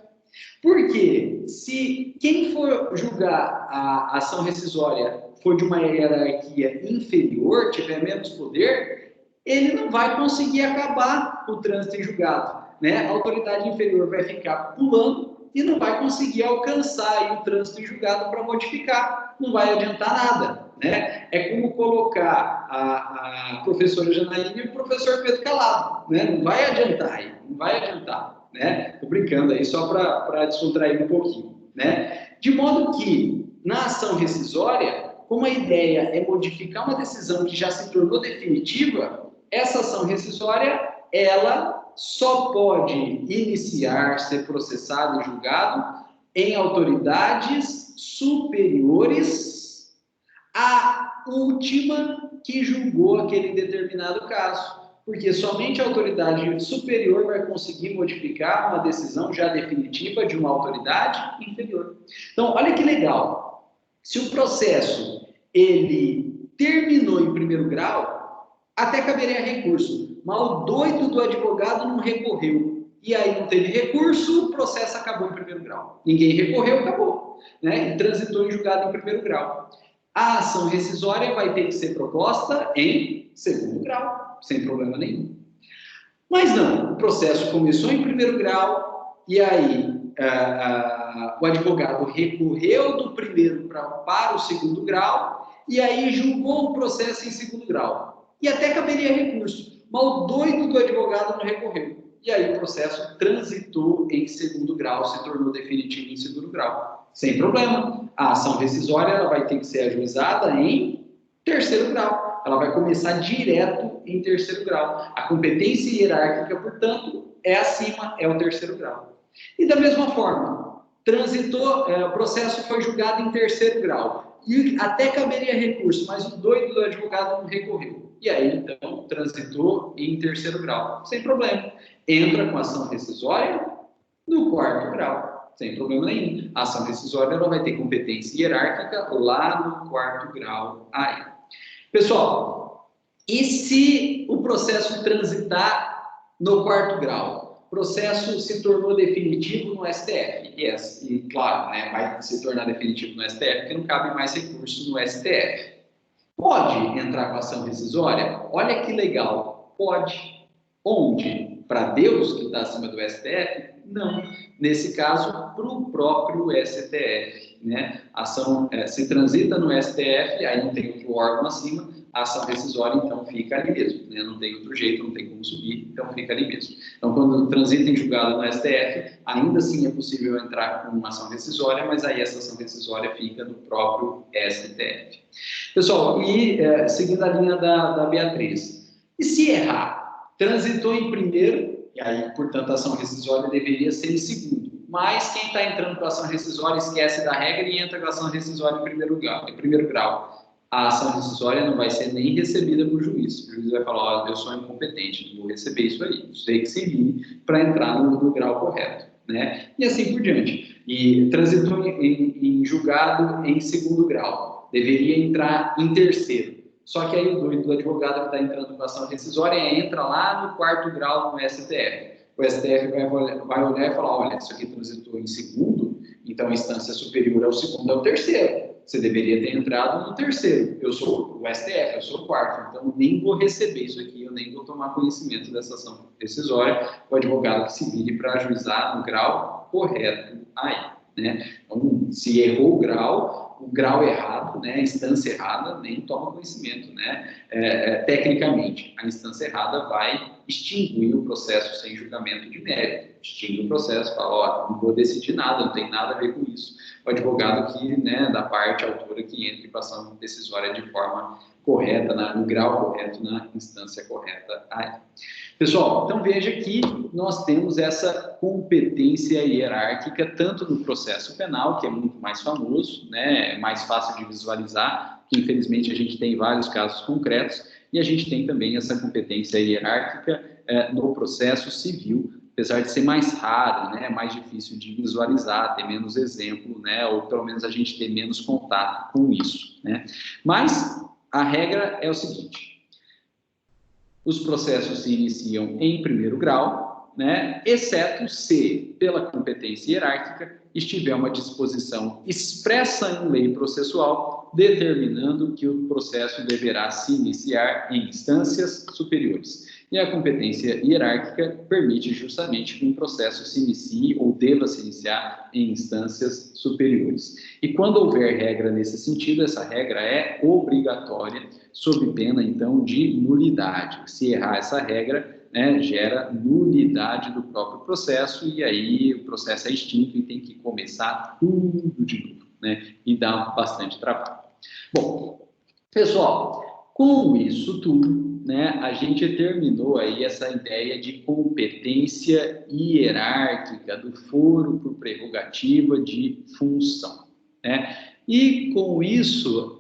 Porque se quem for julgar a ação rescisória for de uma hierarquia inferior, tiver menos poder, ele não vai conseguir acabar o trânsito em julgado, né? A autoridade inferior vai ficar pulando e não vai conseguir alcançar aí o trânsito em julgado para modificar, não vai adiantar nada, né? É como colocar a professora Janaína e o professor Pedro Calado, né? Não vai adiantar aí, não vai adiantar, né? Tô brincando aí só para descontrair um pouquinho, né? De modo que, na ação rescisória, como a ideia é modificar uma decisão que já se tornou definitiva, essa ação rescisória, ela só pode iniciar, ser processado e julgado em autoridades superiores à última que julgou aquele determinado caso. Porque somente a autoridade superior vai conseguir modificar uma decisão já definitiva de uma autoridade inferior. Então, olha que legal. Se o processo ele terminou em primeiro grau, até caberia recurso. Mas o doido do advogado não recorreu. E aí não teve recurso, o processo acabou em primeiro grau. Ninguém recorreu, acabou. Né? E transitou em julgado em primeiro grau. A ação rescisória vai ter que ser proposta em segundo grau, sem problema nenhum. Mas não, o processo começou em primeiro grau, e aí o advogado recorreu do primeiro para o segundo grau, e aí julgou o processo em segundo grau. E até caberia recurso. Mas o doido do advogado não recorreu. E aí o processo transitou em segundo grau, se tornou definitivo em segundo grau. Sem problema. A ação rescisória ela vai ter que ser ajuizada em terceiro grau. Ela vai começar direto em terceiro grau. A competência hierárquica, portanto, é acima, é o terceiro grau. E da mesma forma, transitou, o processo foi julgado em terceiro grau. e até caberia recurso, mas o doido do advogado não recorreu. E aí, então, transitou em terceiro grau, sem problema. Entra com ação rescisória no quarto grau, sem problema nenhum. A ação rescisória ela vai ter competência hierárquica lá no quarto grau aí. Pessoal, e se o processo transitar no quarto grau? O processo se tornou definitivo no STF. E claro, né, vai se tornar definitivo no STF, porque não cabe mais recurso no STF. Pode entrar com ação rescisória? Olha que legal. Pode. Onde? Para Deus, que está acima do STF? Não. Nesse caso, para o próprio STF. Né? A ação se transita no STF, aí não tem outro órgão acima, a ação rescisória, então, fica ali mesmo. Né? Não tem outro jeito, não tem como subir, então fica ali mesmo. Então, quando transita em julgado no STF, ainda assim é possível entrar com uma ação rescisória, mas aí essa ação rescisória fica no próprio STF. Pessoal, e seguindo a linha da Beatriz, e se errar? Transitou em primeiro, e aí, portanto, a ação rescisória deveria ser em segundo. Mas quem está entrando com a ação rescisória esquece da regra e entra com a ação rescisória em primeiro grau. A ação rescisória não vai ser nem recebida por juiz. O juiz vai falar, ó, eu sou incompetente, não vou receber isso aí. Sei que se vire para entrar no grau correto. Né? E assim por diante. E transitou em julgado em segundo grau. Deveria entrar em terceiro. Só que aí o doido do advogado que está entrando com a ação rescisória entra lá no quarto grau no STF. O STF vai olhar e falar, olha, isso aqui transitou em segundo, então a instância superior ao segundo é o terceiro. Você deveria ter entrado no terceiro. Eu sou o STF, eu sou o quarto, então nem vou receber isso aqui, eu nem vou tomar conhecimento dessa ação rescisória. O advogado que se vire para ajuizar no grau correto aí. Né? Então, se errou o grau errado, né, a instância errada, nem toma conhecimento, né? Tecnicamente, a instância errada vai extinguir o processo sem julgamento de mérito, extingue o processo, fala, ó, não vou decidir nada, não tem nada a ver com isso. O advogado que, né, da parte autora que entre com a ação decisória de forma correta, no grau correto, na instância correta aí. Pessoal, então veja que nós temos essa competência hierárquica tanto no processo penal, que é muito mais famoso, né, é mais fácil de visualizar, que infelizmente a gente tem vários casos concretos, e a gente tem também essa competência hierárquica no processo civil, apesar de ser mais raro, né, mais difícil de visualizar, ter menos exemplo, né, ou pelo menos a gente ter menos contato com isso, né. Mas a regra é o seguinte: os processos se iniciam em primeiro grau, né, exceto se, pela competência hierárquica, estiver uma disposição expressa em lei processual determinando que o processo deverá se iniciar em instâncias superiores. E a competência hierárquica permite justamente que um processo se inicie ou deva se iniciar em instâncias superiores. E quando houver regra nesse sentido, essa regra é obrigatória, sob pena, então, de nulidade. Se errar essa regra, né, gera nulidade do próprio processo e aí o processo é extinto e tem que começar tudo de novo, né, e dá bastante trabalho. Bom, pessoal, com isso tudo, né, a gente terminou aí essa ideia de competência hierárquica do foro por prerrogativa de função, né? E com isso,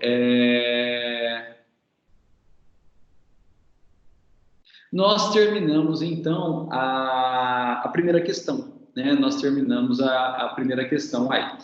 nós terminamos, então, a primeira questão, né? Nós terminamos a primeira questão aí.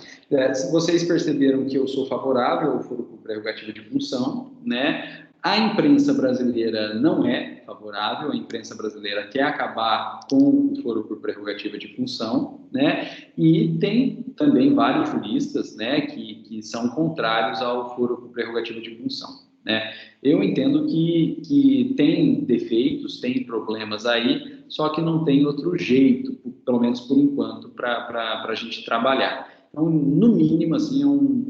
Se vocês perceberam que eu sou favorável ao foro por prerrogativa de função, né? A imprensa brasileira não é favorável, a imprensa brasileira quer acabar com o foro por prerrogativa de função, né? E tem também vários juristas, né, que são contrários ao foro por prerrogativa de função, né? Eu entendo que tem defeitos, tem problemas aí, só que não tem outro jeito, pelo menos por enquanto, para a gente trabalhar. Então, no mínimo, assim,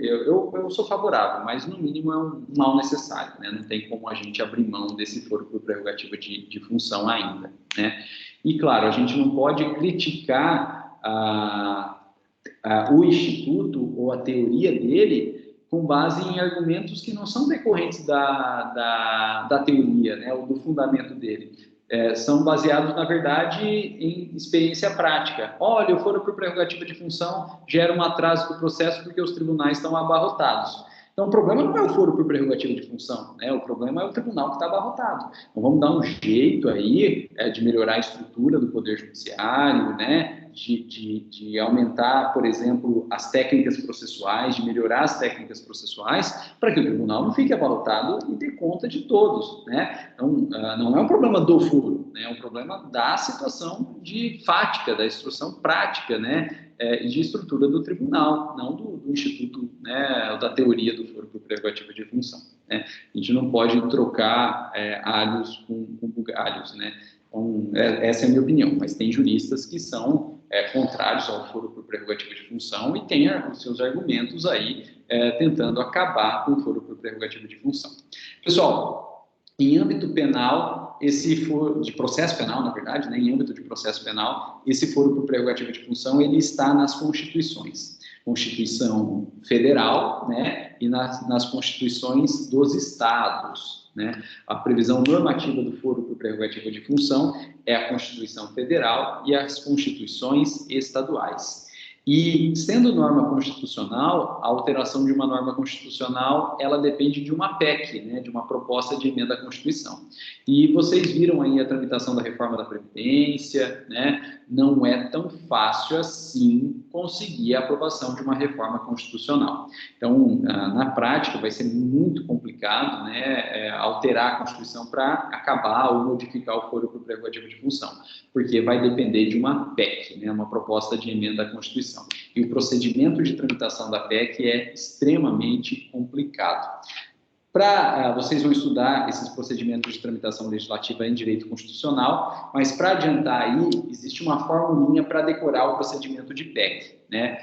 eu sou favorável, mas no mínimo é um mal necessário, né? Não tem como a gente abrir mão desse foro por prerrogativa de função ainda, né? E, claro, a gente não pode criticar o Instituto ou a teoria dele com base em argumentos que não são decorrentes da teoria, né, ou do fundamento dele. São baseados, na verdade, em experiência prática. Olha, o foro por prerrogativa de função gera um atraso do processo porque os tribunais estão abarrotados. Então, o problema não é o foro por prerrogativa de função, né? O problema é o tribunal que está abarrotado. Então, vamos dar um jeito aí de melhorar a estrutura do Poder Judiciário, né? De aumentar, por exemplo, as técnicas processuais, de melhorar as técnicas processuais, para que o tribunal não fique abarrotado e dê conta de todos, né? Então, não é um problema do foro, né? É um problema da situação de fática, da instrução prática, né? E de estrutura do tribunal, não do instituto, né? Da teoria do foro por prerrogativa de função, né? A gente não pode trocar alhos com bugalhos, né? Então, essa é a minha opinião, mas tem juristas que são contrários ao foro por prerrogativa de função e têm os seus argumentos aí tentando acabar com o foro por prerrogativa de função. Pessoal, em âmbito penal, esse foro de processo penal, na verdade, né, em âmbito de processo penal, esse foro por prerrogativa de função, ele está nas constituições. Constituição Federal, né, e nas constituições dos estados, né? A previsão normativa do foro por prerrogativa de função é a Constituição Federal e as constituições estaduais. E, sendo norma constitucional, a alteração de uma norma constitucional, ela depende de uma PEC, né, de uma proposta de emenda à Constituição. E vocês viram aí a tramitação da reforma da Previdência, né, não é tão fácil assim conseguir a aprovação de uma reforma constitucional. Então, na prática, vai ser muito complicado, né, alterar a Constituição para acabar ou modificar o foro por prerrogativa de função, porque vai depender de uma PEC, né, uma proposta de emenda à Constituição. E o procedimento de tramitação da PEC é extremamente complicado. Vocês vão estudar esses procedimentos de tramitação legislativa em direito constitucional, mas para adiantar aí, existe uma formulinha para decorar o procedimento de PEC, né?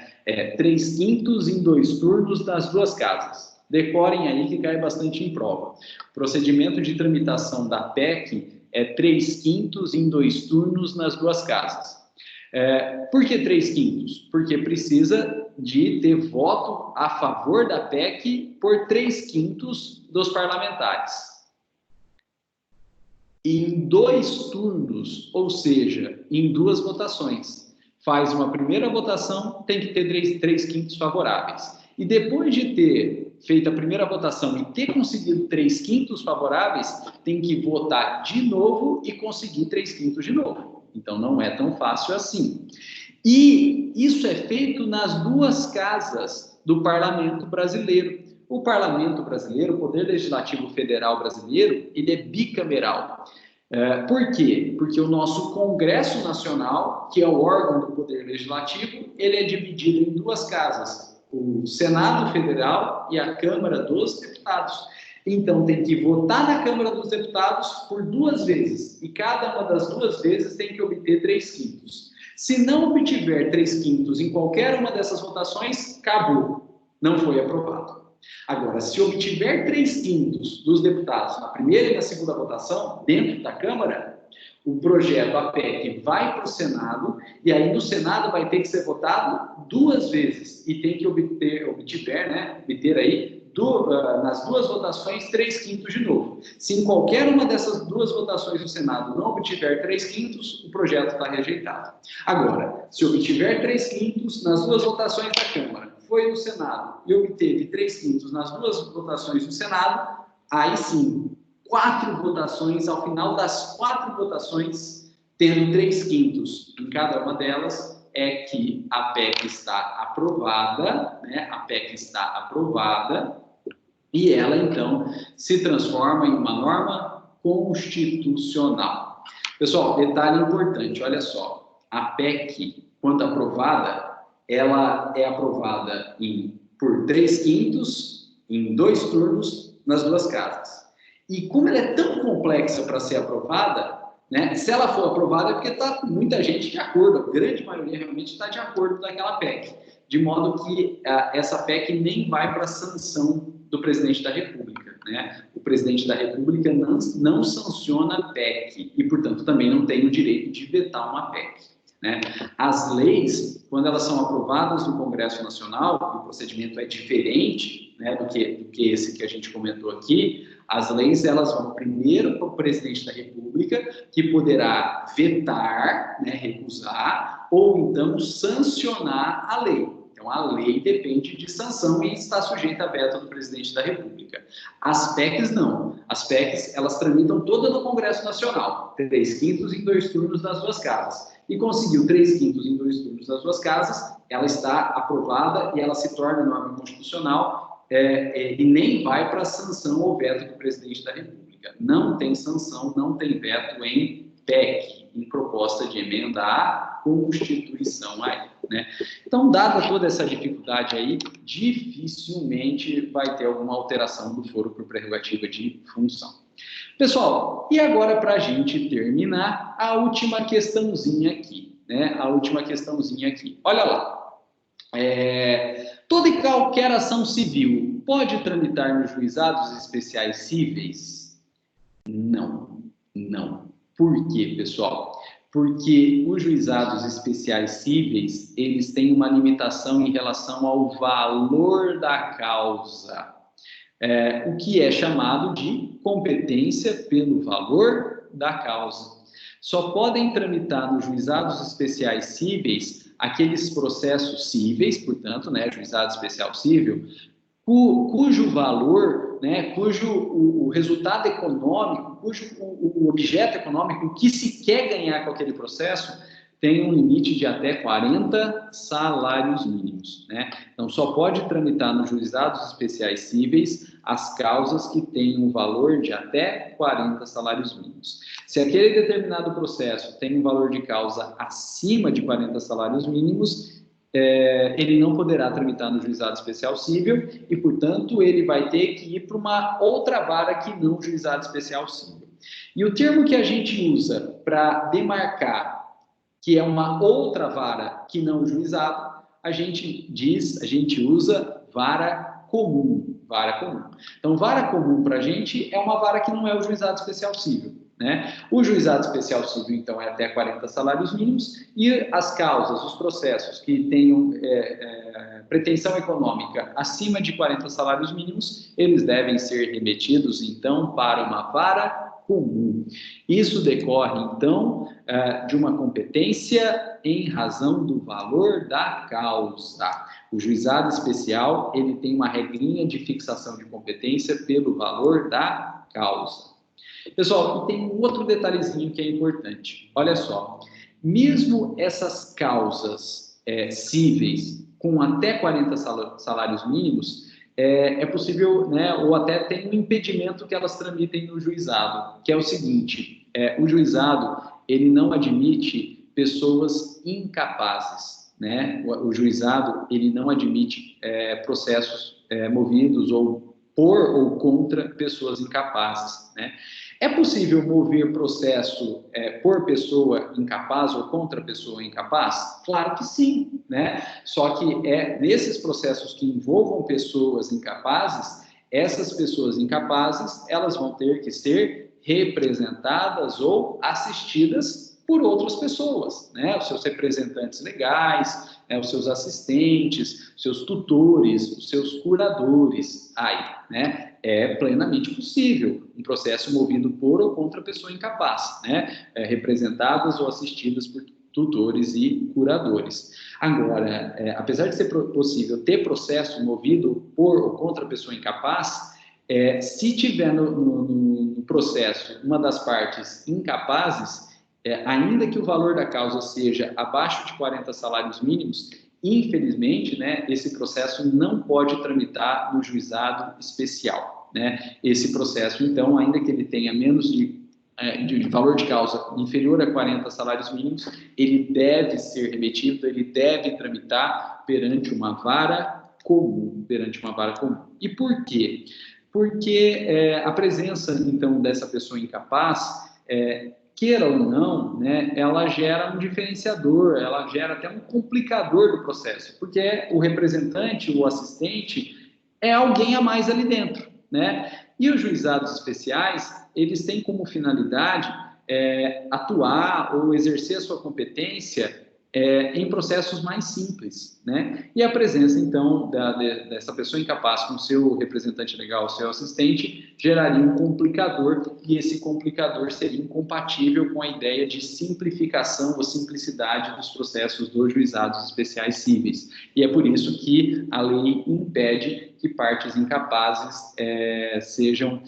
3/5 em 2 turnos das 2 casas. Decorem aí que cai bastante em prova. O procedimento de tramitação da PEC é 3/5 em 2 turnos nas 2 casas. Por que 3/5? Porque precisa de ter voto a favor da PEC por 3/5 dos parlamentares. Em 2 turnos, ou seja, em 2 votações. Faz uma primeira votação, tem que ter 3/5 favoráveis. E depois de ter feito a primeira votação e ter conseguido 3/5 favoráveis, tem que votar de novo e conseguir 3/5 de novo. Então, não é tão fácil assim. E isso é feito nas 2 casas do Parlamento brasileiro. O Parlamento brasileiro, o Poder Legislativo Federal brasileiro, ele é bicameral. Por quê? Porque o nosso Congresso Nacional, que é o órgão do Poder Legislativo, ele é dividido em 2 casas, o Senado Federal e a Câmara dos Deputados. Então, tem que votar na Câmara dos Deputados por 2 vezes, e cada uma das 2 vezes tem que obter 3/5. Se não obtiver 3/5 em qualquer uma dessas votações, acabou, não foi aprovado. Agora, se obtiver 3/5 dos deputados na primeira e na segunda votação, dentro da Câmara, o projeto, a PEC, vai para o Senado, e aí no Senado vai ter que ser votado 2 vezes, e tem que obter aí, nas 2 votações, 3/5 de novo. Se em qualquer uma dessas 2 votações do Senado não obtiver 3/5, o projeto está rejeitado. Agora, se obtiver 3/5 nas 2 votações da Câmara, foi no Senado e obteve 3/5 nas 2 votações do Senado, aí sim, 4 votações, ao final das 4 votações, tendo 3/5 em cada uma delas, é que a PEC está aprovada, né? A PEC está aprovada e ela, então, se transforma em uma norma constitucional. Pessoal, detalhe importante, olha só, a PEC, quando aprovada, ela é aprovada por 3/5 em 2 turnos nas 2 casas. E como ela é tão complexa para ser aprovada, né, se ela for aprovada é porque está muita gente de acordo, a grande maioria realmente está de acordo daquela PEC, de modo que essa PEC nem vai para a sanção do presidente da República, né? O presidente da República não sanciona a PEC e, portanto, também não tem o direito de vetar uma PEC, né? As leis, quando elas são aprovadas no Congresso Nacional, o procedimento é diferente, né, do que esse que a gente comentou aqui. As leis, elas vão primeiro para o presidente da República, que poderá vetar, né, recusar, ou então sancionar a lei. Então, a lei depende de sanção e está sujeita a veto do presidente da República. As PECs não. As PECs, elas tramitam toda no Congresso Nacional, 3/5 em 2 turnos das duas casas. E conseguiu 3/5 em 2 turnos das duas casas, ela está aprovada e ela se torna norma constitucional e nem vai para sanção ou veto do presidente da República. Não tem sanção, não tem veto em PEC, em proposta de emenda à Constituição aí, né? Então, dada toda essa dificuldade aí, dificilmente vai ter alguma alteração do foro por prerrogativa de função. Pessoal, e agora para a gente terminar, a última questãozinha aqui, né? A última questãozinha aqui. Olha lá. Toda e qualquer ação civil pode tramitar nos juizados especiais cíveis? Não, não. Por quê, pessoal? Porque os juizados especiais cíveis, eles têm uma limitação em relação ao valor da causa, o que é chamado de competência pelo valor da causa. Só podem tramitar nos juizados especiais cíveis aqueles processos cíveis, portanto, né, juizado especial cível, cujo valor, né, cujo o resultado econômico, cujo o objeto econômico, o que se quer ganhar com aquele processo, tem um limite de até 40 salários mínimos, né? Então, só pode tramitar nos juizados especiais cíveis as causas que têm um valor de até 40 salários mínimos. Se aquele determinado processo tem um valor de causa acima de 40 salários mínimos, ele não poderá tramitar no juizado especial cível e, portanto, ele vai ter que ir para uma outra vara que não o juizado especial cível. E o termo que a gente usa para demarcar que é uma outra vara que não o juizado, a gente usa vara comum. Vara comum. Então, vara comum para a gente é uma vara que não é o juizado especial cível, né? O juizado especial cível, então, é até 40 salários mínimos e as causas, os processos que tenham pretensão econômica acima de 40 salários mínimos, eles devem ser remetidos, então, para uma vara comum. Isso decorre, então, de uma competência em razão do valor da causa. O juizado especial, ele tem uma regrinha de fixação de competência pelo valor da causa. Pessoal, e tem um outro detalhezinho que é importante. Olha só, mesmo essas causas cíveis com até 40 salários mínimos, é possível, né, ou até tem um impedimento que elas tramitem no juizado, que é o seguinte, o juizado, ele não admite pessoas incapazes, né? O juizado, ele não admite processos movidos ou por ou contra pessoas incapazes, né? É possível mover processo por pessoa incapaz ou contra pessoa incapaz? Claro que sim, né? Só que nesses processos que envolvam pessoas incapazes, essas pessoas incapazes, elas vão ter que ser representadas ou assistidas por outras pessoas, né? Os seus representantes legais, os seus assistentes, os seus tutores, os seus curadores, né? É plenamente possível um processo movido por ou contra pessoa incapaz, né? Representadas ou assistidas por tutores e curadores. Agora, apesar de ser possível ter processo movido por ou contra pessoa incapaz, se tiver no processo uma das partes incapazes, ainda que o valor da causa seja abaixo de 40 salários mínimos, infelizmente, né, esse processo não pode tramitar no juizado especial, né? Esse processo, então, ainda que ele tenha menos de valor de causa inferior a 40 salários mínimos, ele deve ser remetido, ele deve tramitar perante uma vara comum, E por quê? Porque a presença, então, dessa pessoa incapaz, queira ou não, né, ela gera um diferenciador, ela gera até um complicador do processo, porque o representante, o assistente, é alguém a mais ali dentro, né? E os juizados especiais, eles têm como finalidade atuar ou exercer a sua competência em processos mais simples, né? E a presença, então, dessa pessoa incapaz com o seu representante legal, seu assistente, geraria um complicador, e esse complicador seria incompatível com a ideia de simplificação ou simplicidade dos processos dos juizados especiais cíveis. E é por isso que a lei impede que partes incapazes sejam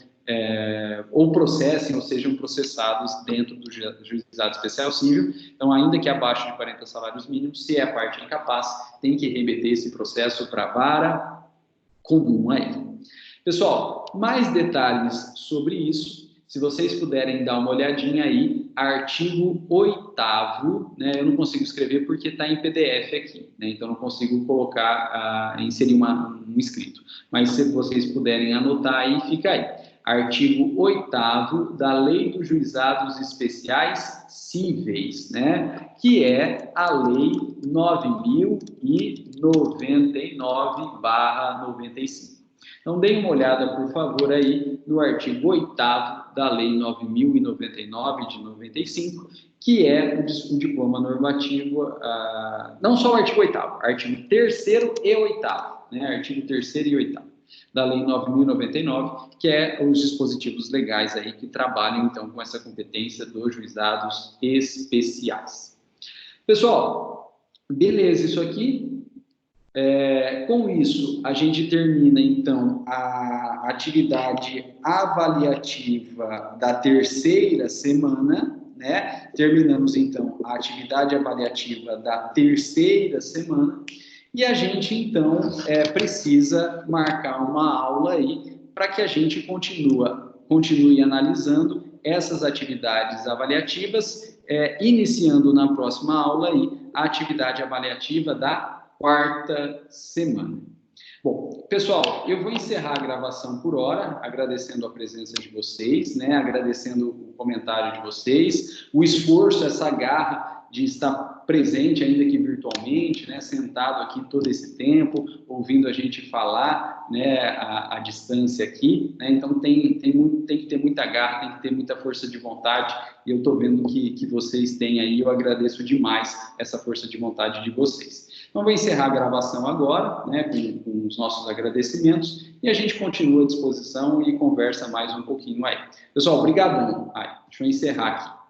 ou processem ou sejam processados dentro do juizado especial civil. Então, ainda que abaixo de 40 salários mínimos, se é a parte incapaz, tem que remeter esse processo para a vara comum aí. Pessoal, mais detalhes sobre isso, se vocês puderem dar uma olhadinha aí, artigo 8º, né, eu não consigo escrever porque está em PDF aqui, né, então não consigo colocar, inserir um escrito, mas se vocês puderem anotar aí, fica aí. Artigo 8º da Lei dos Juizados Especiais Cíveis, né? Que é a Lei 9.099/95. Então, deem uma olhada, por favor, aí no artigo 8º da Lei 9.099 de 95, que é o diploma normativo, não só o artigo 8º, artigo 3º e 8º, né? Artigo 3º e 8º. Da Lei 9.099, que é os dispositivos legais aí que trabalham, então, com essa competência dos juizados especiais. Pessoal, beleza isso aqui? Com isso, a gente termina, então, a atividade avaliativa da terceira semana, né? Terminamos, então, a atividade avaliativa da terceira semana. E a gente, então, precisa marcar uma aula aí para que a gente continue analisando essas atividades avaliativas, iniciando na próxima aula aí a atividade avaliativa da quarta semana. Bom, pessoal, eu vou encerrar a gravação por hora, agradecendo a presença de vocês, né? Agradecendo o comentário de vocês, o esforço, essa garra de estar presente, ainda que virtualmente, né? Sentado aqui todo esse tempo, ouvindo a gente falar, né? A distância aqui, né? Então tem que ter muita garra, tem que ter muita força de vontade, e eu estou vendo que vocês têm aí, eu agradeço demais essa força de vontade de vocês. Então, vou encerrar a gravação agora, né, com os nossos agradecimentos, e a gente continua à disposição e conversa mais um pouquinho aí. Pessoal, obrigadão. Deixa eu encerrar aqui.